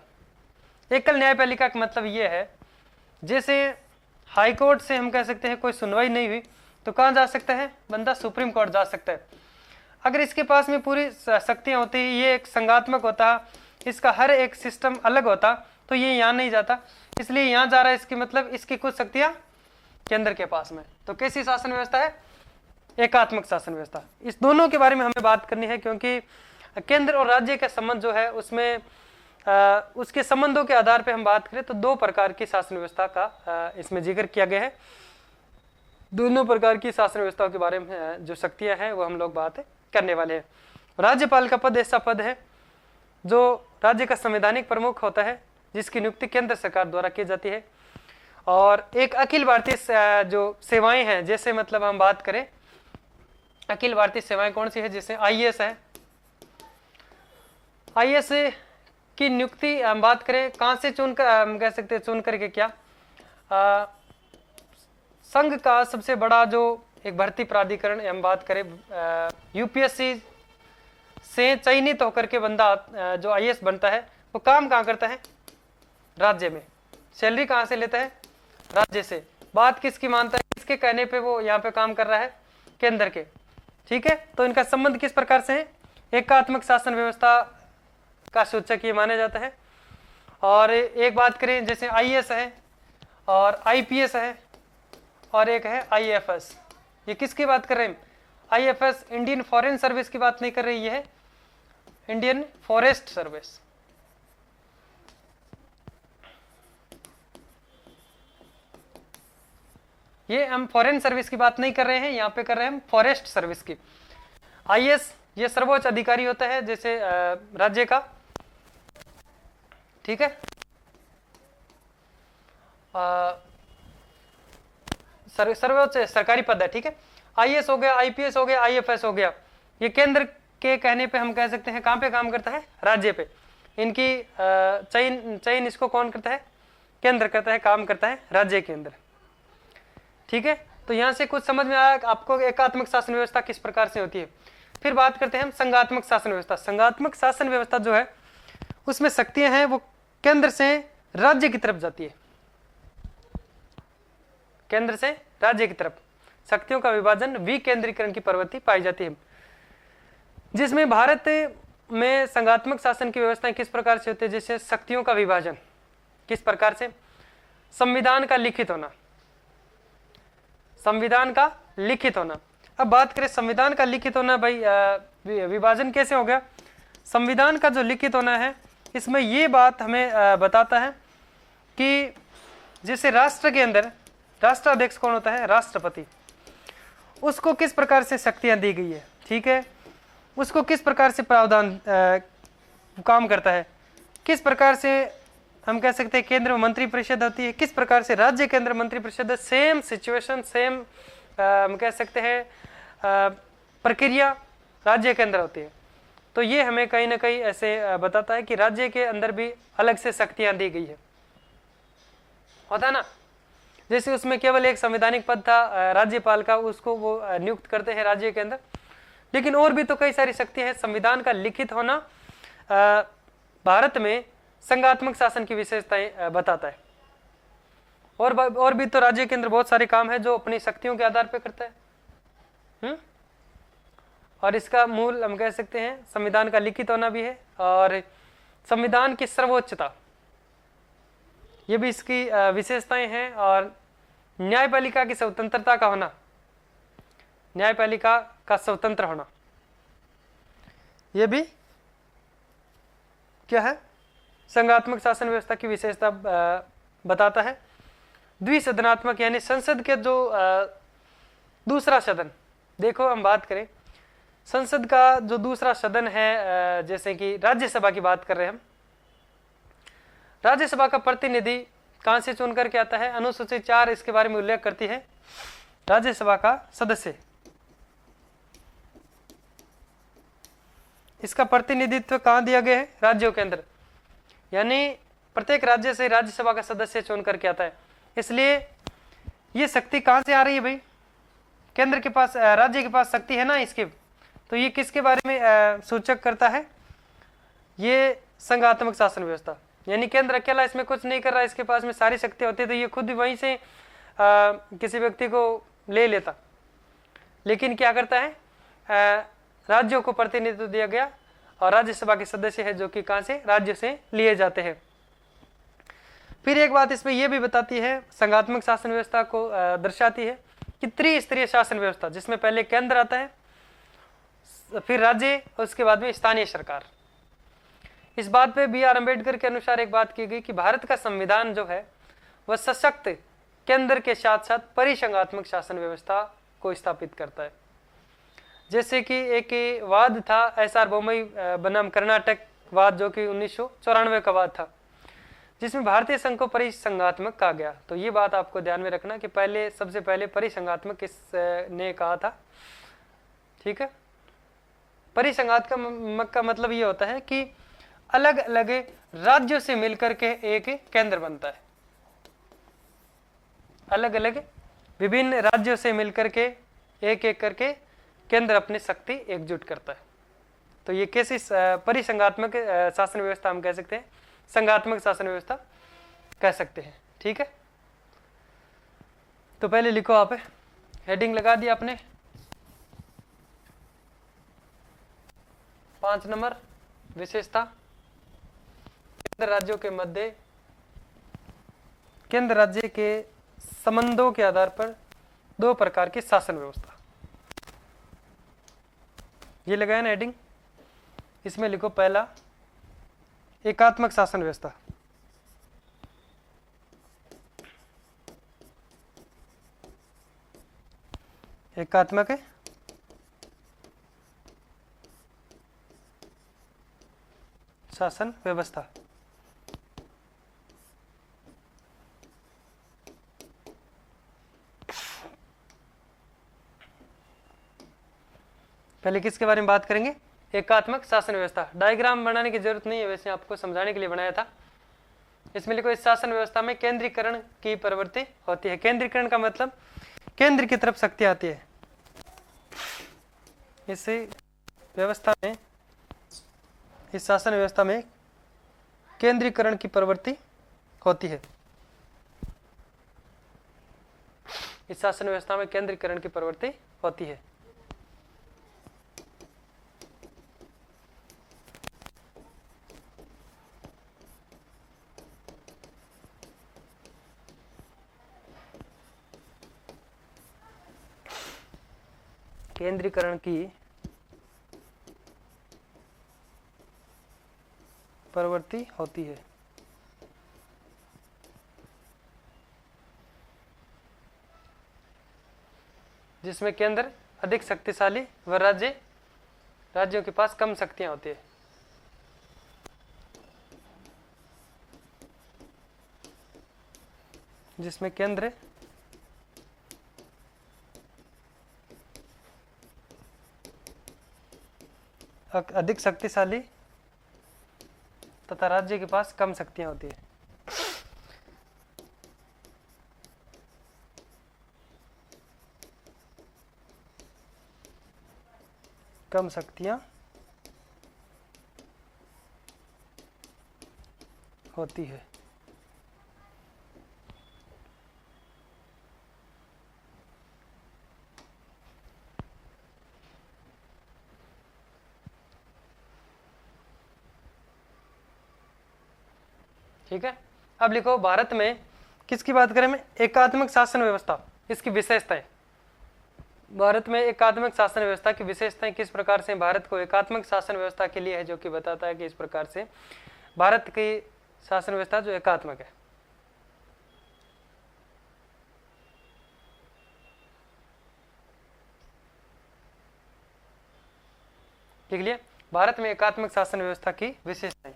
एकल न्यायपालिका का मतलब ये है, जैसे हाईकोर्ट से हम कह सकते हैं कोई सुनवाई नहीं हुई तो कहाँ जा सकता है बंदा? सुप्रीम कोर्ट जा सकता है। अगर इसके पास में पूरी शक्तियाँ होती, ये एक संघात्मक होता, इसका हर एक सिस्टम अलग होता, तो ये यहाँ नहीं जाता, इसलिए यहाँ जा रहा है। इसकी मतलब इसकी कुछ शक्तियाँ केंद्र के पास में। तो कैसी शासन व्यवस्था है? एकात्मक शासन व्यवस्था। इस दोनों के बारे में हमें बात करनी है, क्योंकि केंद्र और राज्य का संबंध जो है उसमें उसके संबंधों के आधार पर हम बात करें तो दो प्रकार की शासन व्यवस्था का इसमें जिक्र किया गया है। दोनों प्रकार की शासन व्यवस्थाओं के बारे में जो शक्तियां हैं वो हम लोग बात करने वाले हैं। राज्यपाल का पद ऐसा पद है जो राज्य का संवैधानिक प्रमुख होता है, जिसकी नियुक्ति केंद्र सरकार द्वारा की जाती है। और एक अखिल भारतीय जो सेवाएं हैं, जैसे मतलब हम बात करें अखिल भारतीय सेवाएं कौन सी है? जैसे आईएएस है। आईएएस की नियुक्ति हम बात करें कहाँ से चुन कर, हम कह सकते हैं चुन करके क्या संघ का सबसे बड़ा जो एक भर्ती प्राधिकरण, हम बात करें यूपीएससी से चयनित होकर के बंदा जो आईएएस बनता है वो काम कहाँ करता है? राज्य में। सैलरी कहाँ से लेता है? राज्य से। बात किसकी मानता है? किसके कहने पे वो यहाँ पे काम कर रहा है? केंद्र के। ठीक है, तो इनका संबंध किस प्रकार से है? एकात्मक शासन व्यवस्था का सूचक ये माना जाता है। और एक बात करें जैसे आईएएस है और आईपीएस है और एक है आईएफएस, ये किसकी बात कर रहे हैं? आईएफएस इंडियन फॉरेन सर्विस की बात नहीं कर रही, ये है इंडियन फॉरेस्ट सर्विस। ये हम फॉरेन सर्विस की बात नहीं कर रहे हैं, यहाँ पे कर रहे हैं हम फॉरेस्ट सर्विस की। आईएएस ये सर्वोच्च अधिकारी होता है जैसे राज्य का, ठीक है। सर्वोच्च सरकारी पद है, ठीक है। आईएएस हो गया, आईपीएस हो गया, आईएफएस हो गया, ये केंद्र के कहने पे हम कह सकते हैं कहाँ पे काम करता है? राज्य पे। इनकी चयन इसको कौन करता है? केंद्र करता है, काम करता है राज्य के अंदर, ठीक है। तो यहाँ से कुछ समझ में आया आपको एकात्मक शासन व्यवस्था किस प्रकार से होती है। फिर बात करते हैं हम संघात्मक शासन व्यवस्था। संघात्मक शासन व्यवस्था जो है उसमें शक्तियां हैं वो केंद्र से राज्य की तरफ जाती है, केंद्र से राज्य की तरफ शक्तियों का विभाजन, विकेंद्रीकरण की प्रवृत्ति पाई जाती है। जिसमें भारत में संघात्मक शासन की व्यवस्थाएं किस प्रकार से होती है? जैसे शक्तियों का विभाजन किस प्रकार से? संविधान का लिखित होना, संविधान का लिखित होना। अब बात करें संविधान का लिखित होना, भाई विभाजन कैसे हो गया? संविधान का जो लिखित होना है इसमें ये बात हमें बताता है कि जैसे राष्ट्र के अंदर राष्ट्राध्यक्ष कौन होता है? राष्ट्रपति। उसको किस प्रकार से शक्तियां दी गई है, ठीक है। उसको किस प्रकार से प्रावधान काम करता है, किस प्रकार से हम कह सकते हैं केंद्र में मंत्री परिषद होती है, किस प्रकार से राज्य के अंदर मंत्री परिषद। सेम सिचुएशन, सेम हम कह सकते हैं प्रक्रिया राज्य के अंदर होती है। तो ये हमें कहीं ना कहीं ऐसे बताता है कि राज्य के अंदर भी अलग से शक्तियां दी गई है, होता ना। जैसे उसमें केवल एक संवैधानिक पद था राज्यपाल का, उसको वो नियुक्त करते हैं राज्य के अंदर, लेकिन और भी तो कई सारी शक्तियां हैं। संविधान का लिखित होना भारत में संघात्मक शासन की विशेषताएं बताता है। और भी तो राज्य के अंदर बहुत सारे काम है जो अपनी शक्तियों के आधार पर करता है। और इसका मूल हम कह सकते हैं संविधान का लिखित होना भी है, और संविधान की सर्वोच्चता ये भी इसकी विशेषताएं हैं। और न्यायपालिका की स्वतंत्रता का होना, न्यायपालिका का स्वतंत्र होना, ये भी क्या है? संघात्मक शासन व्यवस्था की विशेषता बताता है। द्विसदनात्मक यानी संसद के जो दूसरा सदन, देखो हम बात करें संसद का जो दूसरा सदन है, जैसे कि राज्यसभा की बात कर रहे हैं हम। राज्यसभा का प्रतिनिधि कहां से चुन करके आता है? अनुसूची 4 इसके बारे में उल्लेख करती है। राज्यसभा का सदस्य, इसका प्रतिनिधित्व कहां दिया गया है? राज्यों के अंदर, यानी प्रत्येक राज्य से राज्यसभा का सदस्य चुन करके आता है। इसलिए ये शक्ति कहां से आ रही है भाई? केंद्र के पास, राज्य के पास शक्ति है ना इसकी। तो ये किसके बारे में सूचक करता है? ये संघात्मक शासन व्यवस्था, यानी केंद्र अकेला इसमें कुछ नहीं कर रहा, इसके पास में सारी शक्ति होती है, तो ये खुद भी वहीं से किसी व्यक्ति को ले लेता। लेकिन क्या करता है? राज्यों को प्रतिनिधित्व दिया गया, और राज्यसभा के सदस्य है जो कि कहां से? राज्य से लिए जाते हैं। फिर एक बात इसमें यह भी बताती है, संघात्मक शासन व्यवस्था को दर्शाती है कि त्रिस्तरीय शासन व्यवस्था, जिसमें पहले केंद्र आता है, फिर राज्य, और उसके बाद में स्थानीय सरकार। इस बात पे बी आर अम्बेडकर के अनुसार एक बात की गई कि भारत का संविधान जो है वह सशक्त केंद्र के साथ साथ परिसंघात्मक शासन व्यवस्था को स्थापित करता है। जैसे कि एक वाद था एस.आर. बोम्मई बनाम कर्नाटक वाद, जो कि 1994 का वाद था, जिसमें भारतीय संघ को परिसंघात्मक कहा गया। तो ये बात आपको ध्यान में रखना कि पहले सबसे पहले परिसंघात्मक किसने कहा था, ठीक है। परिसंघात्मक का मतलब ये होता है कि अलग अलग राज्यों से मिलकर के एक केंद्र बनता है, अलग अलग विभिन्न राज्यों से मिलकर के एक एक करके केंद्र अपनी शक्ति एकजुट करता है। तो ये कैसी परिसंघात्मक शासन व्यवस्था हम कह सकते हैं, संघात्मक शासन व्यवस्था कह सकते हैं। ठीक है, तो पहले लिखो, आप हेडिंग लगा दिया आपने। 5 नंबर विशेषता, केंद्र राज्यों के मध्य केंद्र राज्य के संबंधों के आधार पर 2 प्रकार की शासन व्यवस्था। ये लगाया ना हेडिंग। इसमें लिखो पहला एकात्मक शासन व्यवस्था। एकात्मक शासन व्यवस्था। पहले किसके बारे में बात करेंगे? एकात्मक शासन व्यवस्था। डायग्राम बनाने की जरूरत नहीं है, वैसे आपको समझाने के लिए बनाया था। इसमें लिखो, इस शासन व्यवस्था में केंद्रीकरण की प्रवृत्ति होती है। केंद्रीकरण का मतलब केंद्र की तरफ शक्ति आती है। इस व्यवस्था में, इस शासन व्यवस्था में केंद्रीकरण की प्रवृत्ति होती है। इस शासन व्यवस्था में केंद्रीकरण की प्रवृत्ति होती है। केंद्रीकरण की प्रवृत्ति होती है। जिसमें केंद्र अधिक शक्तिशाली व राज्यों के पास कम शक्तियां होती है। जिसमें केंद्र अधिक शक्तिशाली तथा राज्य के पास कम शक्तियां होती है। कम शक्तियां होती है। ठीक है, अब लिखो, भारत में किसकी बात करें? मैं एकात्मक शासन व्यवस्था, इसकी विशेषताएं। भारत में एकात्मक शासन व्यवस्था की विशेषताएं किस प्रकार से भारत को एकात्मक शासन व्यवस्था के लिए है, जो कि बताता है कि इस प्रकार से भारत की शासन व्यवस्था जो एकात्मक है। लिख लिया, भारत में एकात्मक शासन व्यवस्था की विशेषताएं।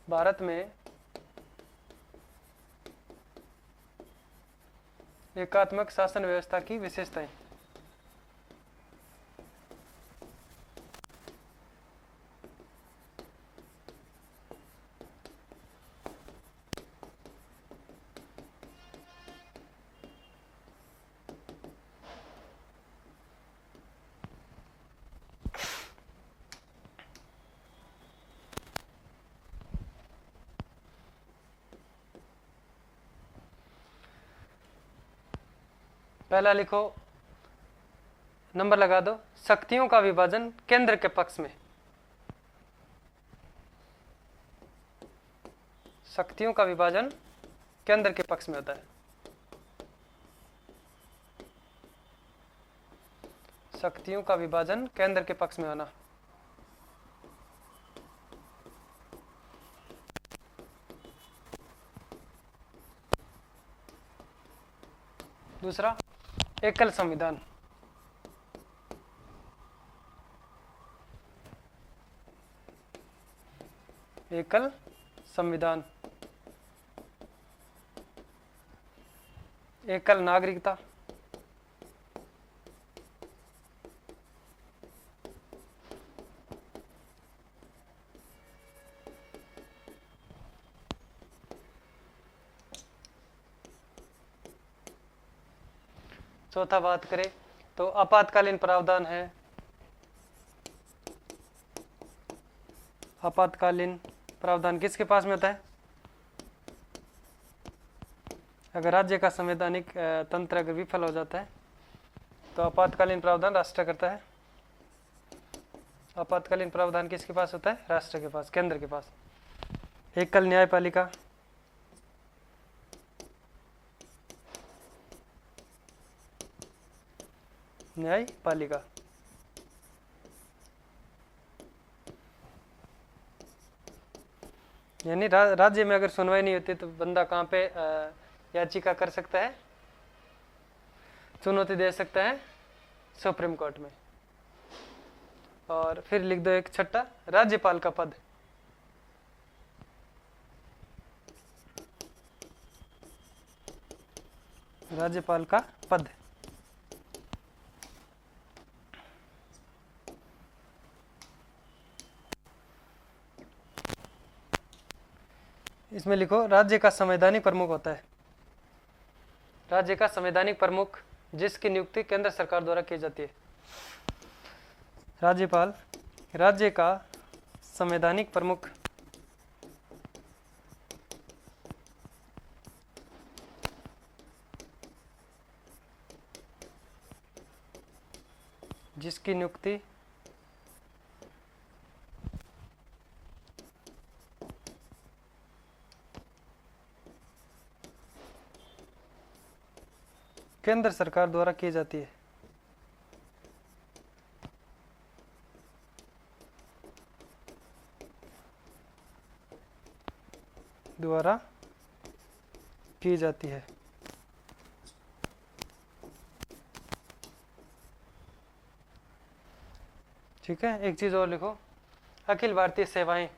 भारत में एकात्मक शासन व्यवस्था की विशेषताएं। पहला लिखो, नंबर लगा दो, शक्तियों का विभाजन केंद्र के पक्ष में। शक्तियों का विभाजन केंद्र के पक्ष में होता है। शक्तियों का विभाजन केंद्र के पक्ष में होना। दूसरा, एकल संविधान। एकल संविधान। एकल नागरिकता। चौथा बात करें तो आपातकालीन प्रावधान है। आपातकालीन प्रावधान किसके पास में होता है? अगर राज्य का संवैधानिक तंत्र अगर विफल हो जाता है तो आपातकालीन प्रावधान राष्ट्र करता है। आपातकालीन प्रावधान किसके पास होता है? राष्ट्र के पास, केंद्र के पास। एकल न्यायपालिका, न्यायपालिका यानी राज्य में अगर सुनवाई नहीं होती तो बंदा कहाँ पे याचिका कर सकता है? चुनौती दे सकता है सुप्रीम कोर्ट में। और फिर लिख दो एक छठा, राज्यपाल का पद। राज्यपाल का पद इसमें लिखो राज्य का संवैधानिक प्रमुख होता है। राज्य का संवैधानिक प्रमुख जिसकी नियुक्ति केंद्र सरकार द्वारा की जाती है। राज्यपाल राज्य का संवैधानिक प्रमुख जिसकी नियुक्ति केंद्र सरकार द्वारा की जाती है। द्वारा की जाती है। ठीक है, एक चीज और लिखो, अखिल भारतीय सेवाएं।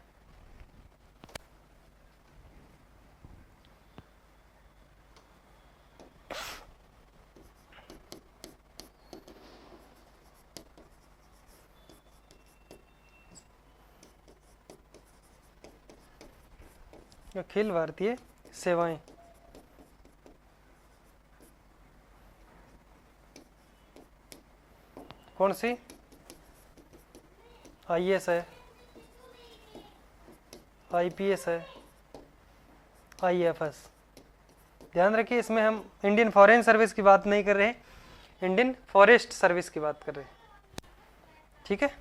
अखिल भारतीय सेवाएं कौन सी? आईएएस है, आईपीएस है, आईएफएस। ध्यान रखिए इसमें हम इंडियन फॉरेन सर्विस की बात नहीं कर रहे हैं, इंडियन फॉरेस्ट सर्विस की बात कर रहे हैं। ठीक है,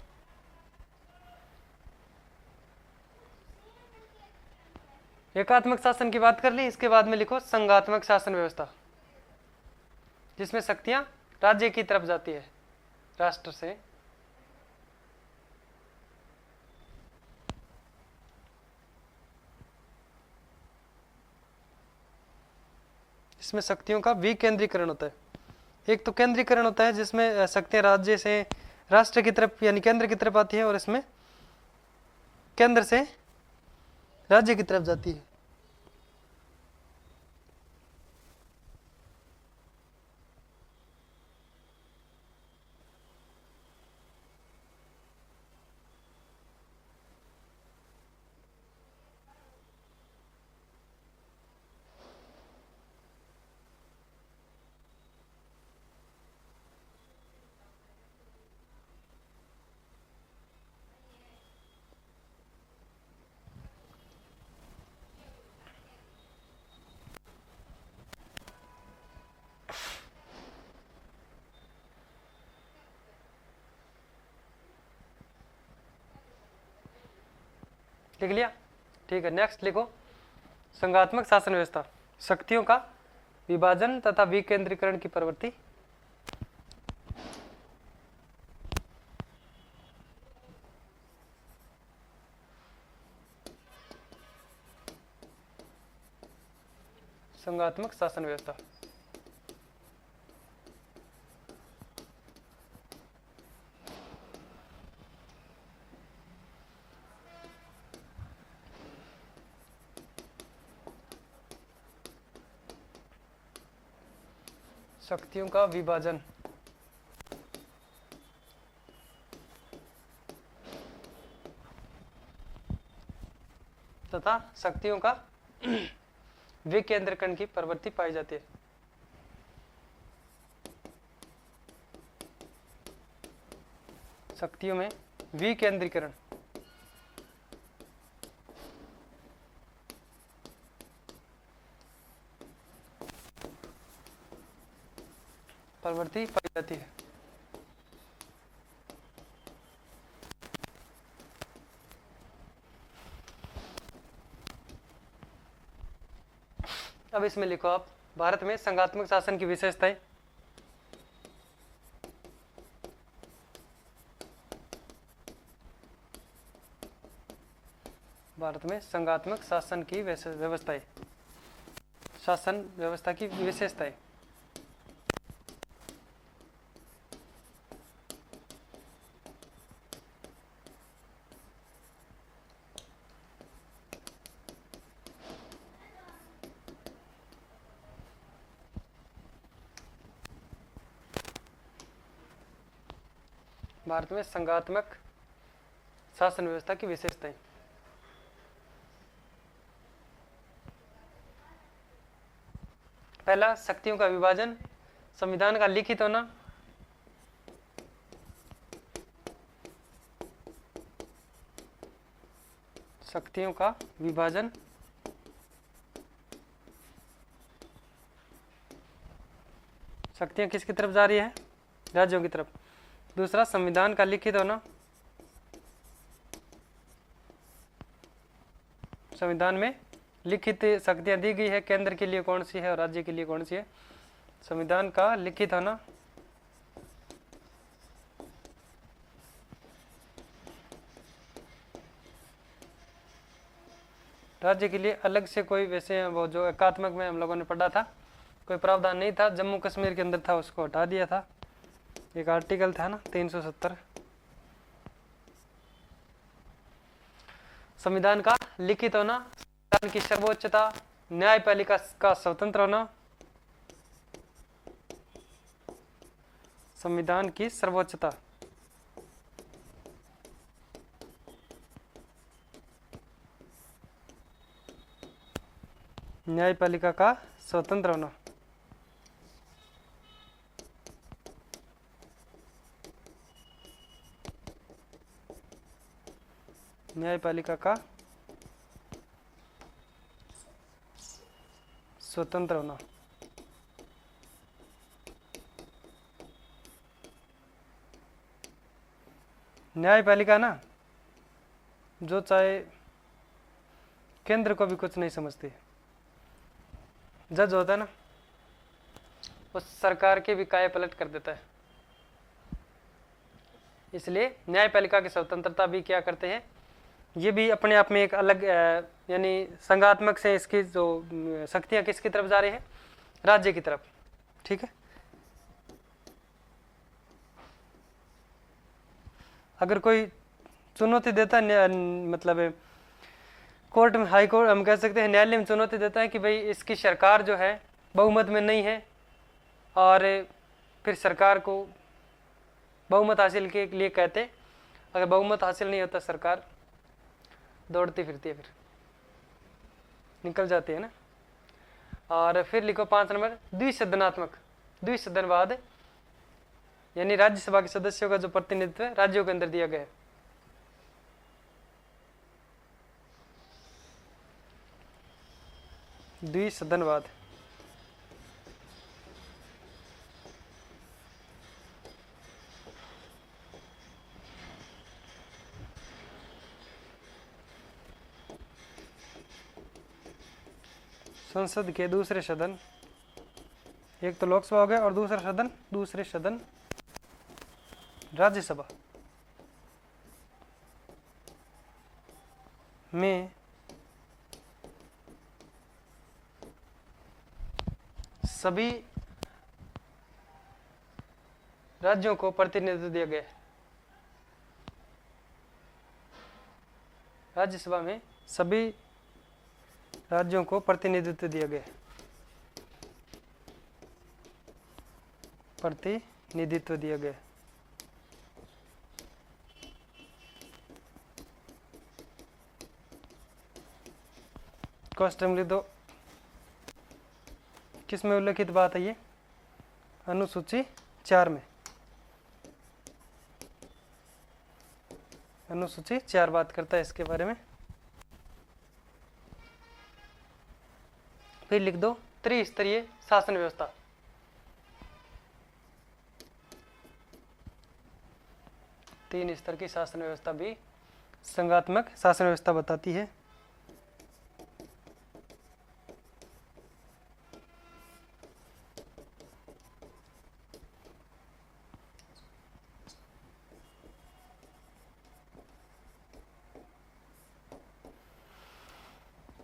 एकात्मक शासन की बात कर ली। इसके बाद में लिखो संघात्मक शासन व्यवस्था, जिसमें शक्तियां राज्य की तरफ जाती है, राष्ट्र से। इसमें शक्तियों का विकेंद्रीकरण होता है। एक तो केंद्रीकरण होता है जिसमें शक्तियां राज्य से राष्ट्र की तरफ यानी केंद्र की तरफ आती है, और इसमें केंद्र से राज्य की तरफ जाती है। लिख लिया? ठीक है, नेक्स्ट लिखो संघात्मक शासन व्यवस्था, शक्तियों का विभाजन तथा विकेंद्रीकरण की प्रवृत्ति। संघात्मक शासन व्यवस्था शक्तियों का विभाजन तथा शक्तियों का विकेंद्रीकरण की प्रवृत्ति पाई जाती है। शक्तियों में विकेंद्रीकरण, प्रवृत्ति पाई जाती है। अब इसमें लिखो आप, भारत में संघात्मक शासन की विशेषताएं। भारत में संघात्मक शासन की व्यवस्थाएं, शासन व्यवस्था की विशेषताएं। भारत में संघात्मक शासन व्यवस्था की विशेषताएं। पहला, शक्तियों का विभाजन, संविधान का लिखित होना, शक्तियों का विभाजन, शक्तियां किसकी तरफ जा रही है? राज्यों की तरफ। दूसरा, संविधान का लिखित होना, संविधान में लिखित शक्तियां दी गई है, केंद्र के लिए कौन सी है और राज्य के लिए कौन सी है। संविधान का लिखित होना, राज्य के लिए अलग से कोई वैसे वो जो एकात्मक में हम लोगों ने पढ़ा था कोई प्रावधान नहीं था, जम्मू कश्मीर के अंदर था, उसको हटा दिया था। एक आर्टिकल था ना 370। संविधान का लिखित होना, संविधान की सर्वोच्चता, न्यायपालिका का स्वतंत्र होना, संविधान की सर्वोच्चता, न्यायपालिका का स्वतंत्र होना, न्यायपालिका का स्वतंत्र होना। न्यायपालिका ना जो चाहे केंद्र को भी कुछ नहीं समझती, जज होता है ना वो सरकार के भी काया पलट कर देता है। इसलिए न्यायपालिका की स्वतंत्रता भी क्या करते हैं, ये भी अपने आप में एक अलग यानी संघात्मक से इसकी जो शक्तियां किसकी तरफ जा रही है? राज्य की तरफ। ठीक है, अगर कोई चुनौती देता है, मतलब कोर्ट में, हाई कोर्ट हम कह सकते हैं, न्यायालय में चुनौती देता है कि भाई इसकी सरकार जो है बहुमत में नहीं है, और फिर सरकार को बहुमत हासिल के लिए कहते, अगर बहुमत हासिल नहीं होता सरकार दौड़ती फिरती है, फिर निकल जाती है ना। और फिर लिखो 5 नंबर, द्विसदनात्मक, द्विसदनवाद, यानी राज्यसभा के सदस्यों का जो प्रतिनिधित्व है राज्यों के अंदर दिया गया है। द्विसदनवाद, संसद के दूसरे सदन, एक तो लोकसभा हो गया और दूसरा सदन, दूसरे सदन राज्यसभा में सभी राज्यों को प्रतिनिधित्व दिया गया है। राज्यसभा में सभी राज्यों को प्रतिनिधित्व दिया गया है, प्रतिनिधित्व दिया गया। क्वेश्चन लिख दो, किस में उल्लेखित बात है ये? अनुसूची 4 में। अनुसूची 4 बात करता है इसके बारे में। फिर लिख दो त्रिस्तरीय शासन व्यवस्था। तीन स्तर की शासन व्यवस्था भी संघात्मक शासन व्यवस्था बताती है।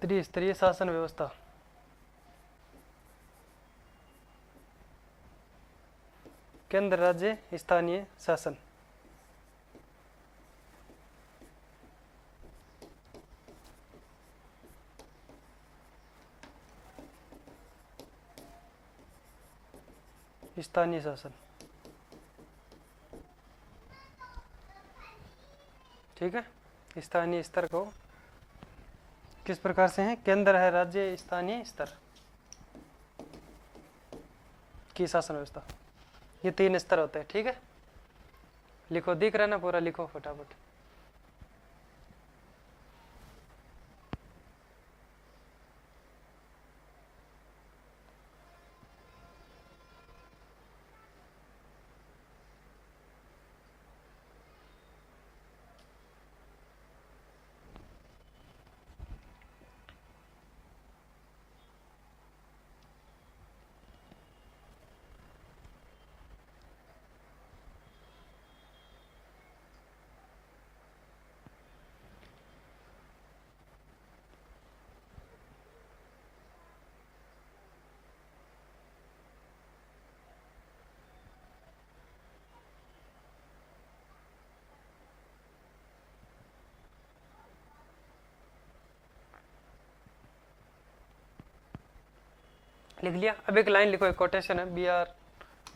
त्रिस्तरीय शासन व्यवस्था केंद्र, राज्य, स्थानीय शासन। स्थानीय शासन, ठीक है। स्थानीय स्तर को किस प्रकार से है? केंद्र है, राज्य, स्थानीय स्तर की शासन व्यवस्था, ये 3 स्तर होते हैं, ठीक है। लिखो, दिख रहा है ना पूरा? लिखो फटाफट। लिख लिया? अब एक लाइन लिखो, एक कोटेशन है B.R.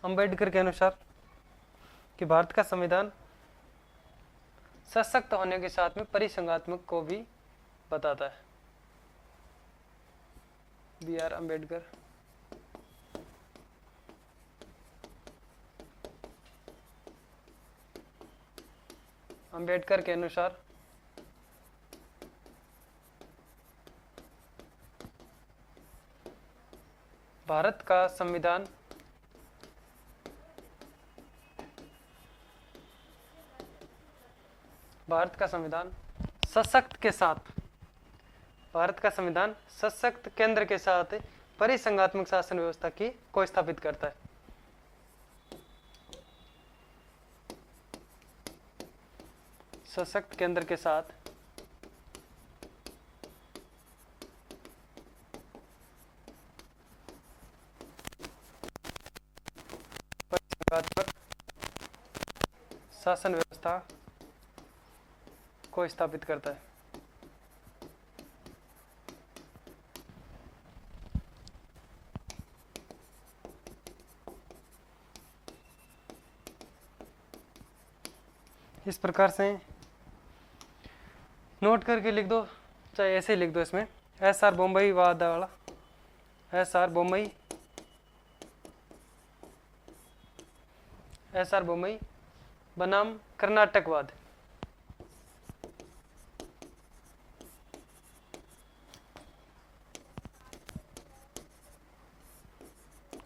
अम्बेडकर के अनुसार कि भारत का संविधान सशक्त होने के साथ में परिसंघात्मक को भी बताता है। B.R. अम्बेडकर। अम्बेडकर के अनुसार भारत का संविधान सशक्त के साथ, भारत का संविधान सशक्त केंद्र के साथ परिसंघात्मक शासन व्यवस्था की को स्थापित करता है। सशक्त केंद्र के साथ परिसंघात्मक शासन व्यवस्था को स्थापित करता है। इस प्रकार से नोट करके लिख दो, चाहे ऐसे ही लिख दो। इसमें SR बम्बई वाद वाला, SR बम्बई बनाम कर्नाटकवाद।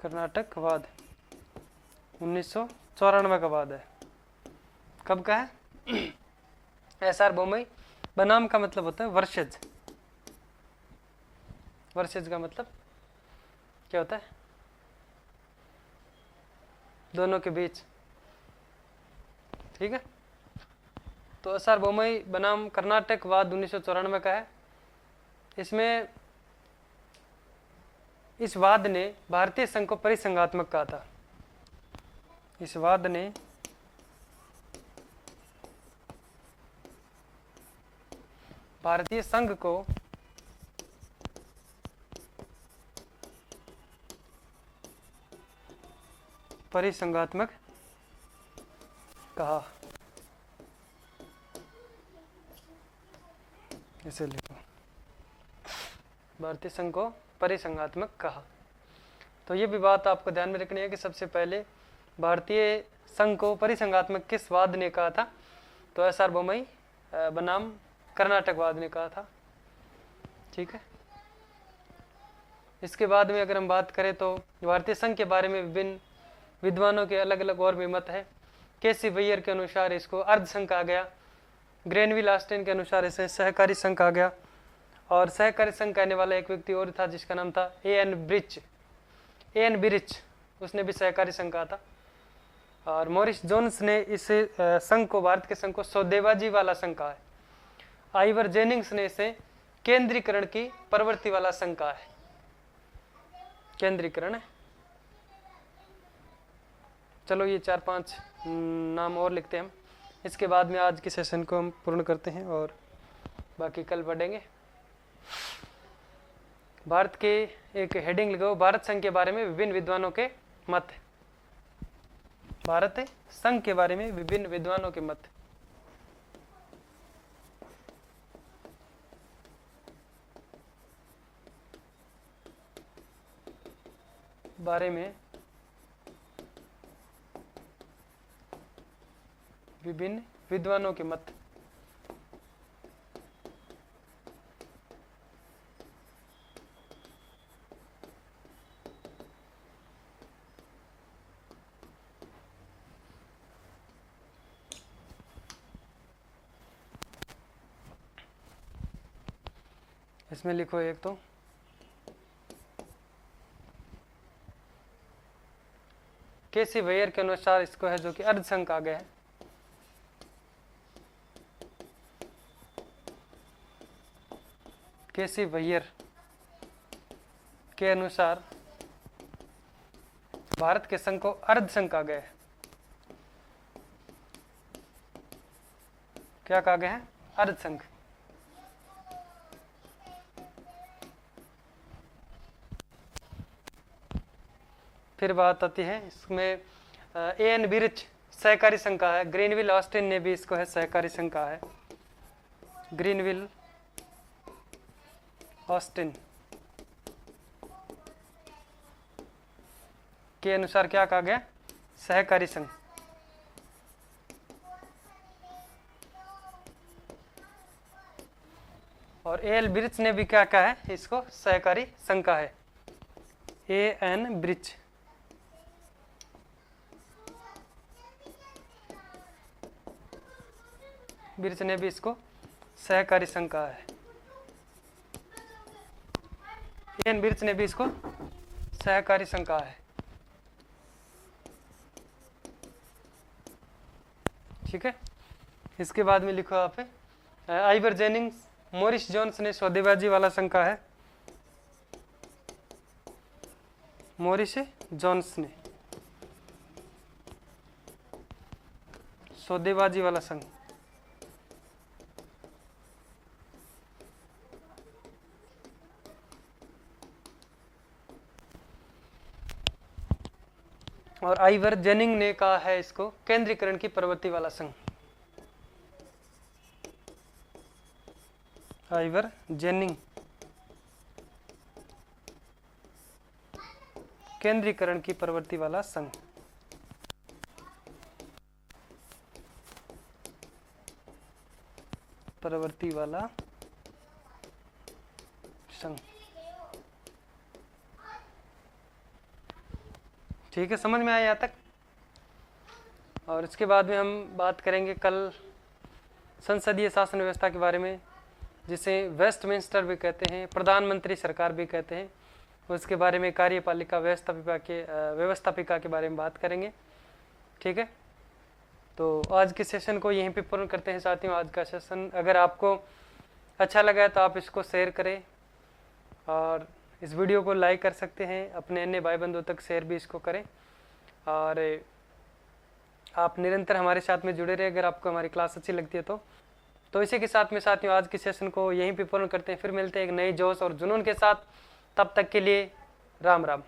कर्नाटकवाद 1994 का वाद है। कब का है? SR बम्बई बनाम का मतलब होता है वर्षज। वर्षज का मतलब क्या होता है? दोनों के बीच, ठीक है। तो SR बम्बई बनाम कर्नाटकवाद 1994 का है। इसमें इस वाद ने भारतीय संघ को परिसंघात्मक कहा था। इस वाद ने भारतीय संघ को परिसंघात्मक कहा। इसे लिखो, भारतीय संघ को परिसंघात्मक कहा। तो ये भी बात आपको ध्यान में रखनी है कि सबसे पहले भारतीय संघ को परिसंघात्मक किस वाद ने कहा था? तो SR बम्बई बनाम कर्नाटकवाद ने कहा था। ठीक है, इसके बाद में अगर हम बात करें तो भारतीय संघ के बारे में विभिन्न विद्वानों के अलग अलग और भी मत है। केसी वैयर के अनुसार इसको अर्ध संघ कहा गया, ग्रेनविल ऑस्टिन के अनुसार इसे सहकारी संघ कहा गया, और सहकारी संघ कहने वाला एक व्यक्ति और था जिसका नाम था ए एन ब्रिच, उसने भी सहकारी संघ कहा था। और मॉरिस जोन्स ने इस संघ को, भारत के संघ को सौदेबाजी वाला संघ कहा है। आइवर जेनिंग्स ने इसे केंद्रीकरण की प्रवृत्ति वाला संघ कहा है। केंद्रीकरण है। चलो ये 4-5 नाम और लिखते हैं हम, इसके बाद में आज के सेशन को हम पूर्ण करते हैं और बाकी कल पढ़ेंगे। भारत के एक हेडिंग लगाओ, भारत संघ के बारे में विभिन्न विद्वानों के मत। भारत संघ के बारे में विभिन्न विद्वानों के मत। बारे में विभिन्न विद्वानों के मत। इसमें लिखो एक तो केसी वैयर के अनुसार इसको है जो कि अर्धसंघ आ गया है। केसी वैयर के अनुसार भारत के संघ को अर्धसंघ कहा गया है। क्या कहा गया है? अर्धसंघ। फिर बात आती है इसमें ए एन ब्रिच सहकारी संघ का है, ग्रीनविल ऑस्टिन ने भी इसको है सहकारी संघ कहा है। ग्रीनविल ऑस्टिन के अनुसार क्या कहा गया? सहकारी संघ। और ए एल ब्रिच ने भी क्या कहा है? इसको सहकारी संघ का है। ए एन ब्रिच ने भी इसको सहकारी संघ कहा है। एन ब्रिच ने भी इसको सहकारी संघ कहा है। ठीक है, इसके बाद में लिखो आप आइवर जेनिंग्स, मॉरिस जोन्स ने सौदेबाजी वाला संघ कहा है। मॉरिस जोन्स ने सौदेबाजी वाला संघ। और आइवर जेनिंग ने कहा है इसको केंद्रीकरण की प्रवृत्ति वाला संघ। आइवर जेनिंग केंद्रीकरण की प्रवृत्ति वाला संघ। प्रवृत्ति वाला संघ। ठीक है, समझ में आया यहाँ तक। और इसके बाद में हम बात करेंगे कल संसदीय शासन व्यवस्था के बारे में, जिसे वेस्टमिंस्टर भी कहते हैं, प्रधानमंत्री सरकार भी कहते हैं। उसके बारे में कार्यपालिका व्यवस्थापिका के बारे में बात करेंगे। ठीक है, तो आज के सेशन को यहीं पे पूर्ण करते हैं साथियों। आज का सेशन अगर आपको अच्छा लगा है तो आप इसको शेयर करें और इस वीडियो को लाइक कर सकते हैं, अपने अन्य भाई बंधुओं तक शेयर भी इसको करें। और आप निरंतर हमारे साथ में जुड़े रहे अगर आपको हमारी क्लास अच्छी लगती है तो इसी के साथ में साथियों आज की सेशन को यहीं पे पूर्ण करते हैं। फिर मिलते हैं एक नए जोश और जुनून के साथ। तब तक के लिए राम राम।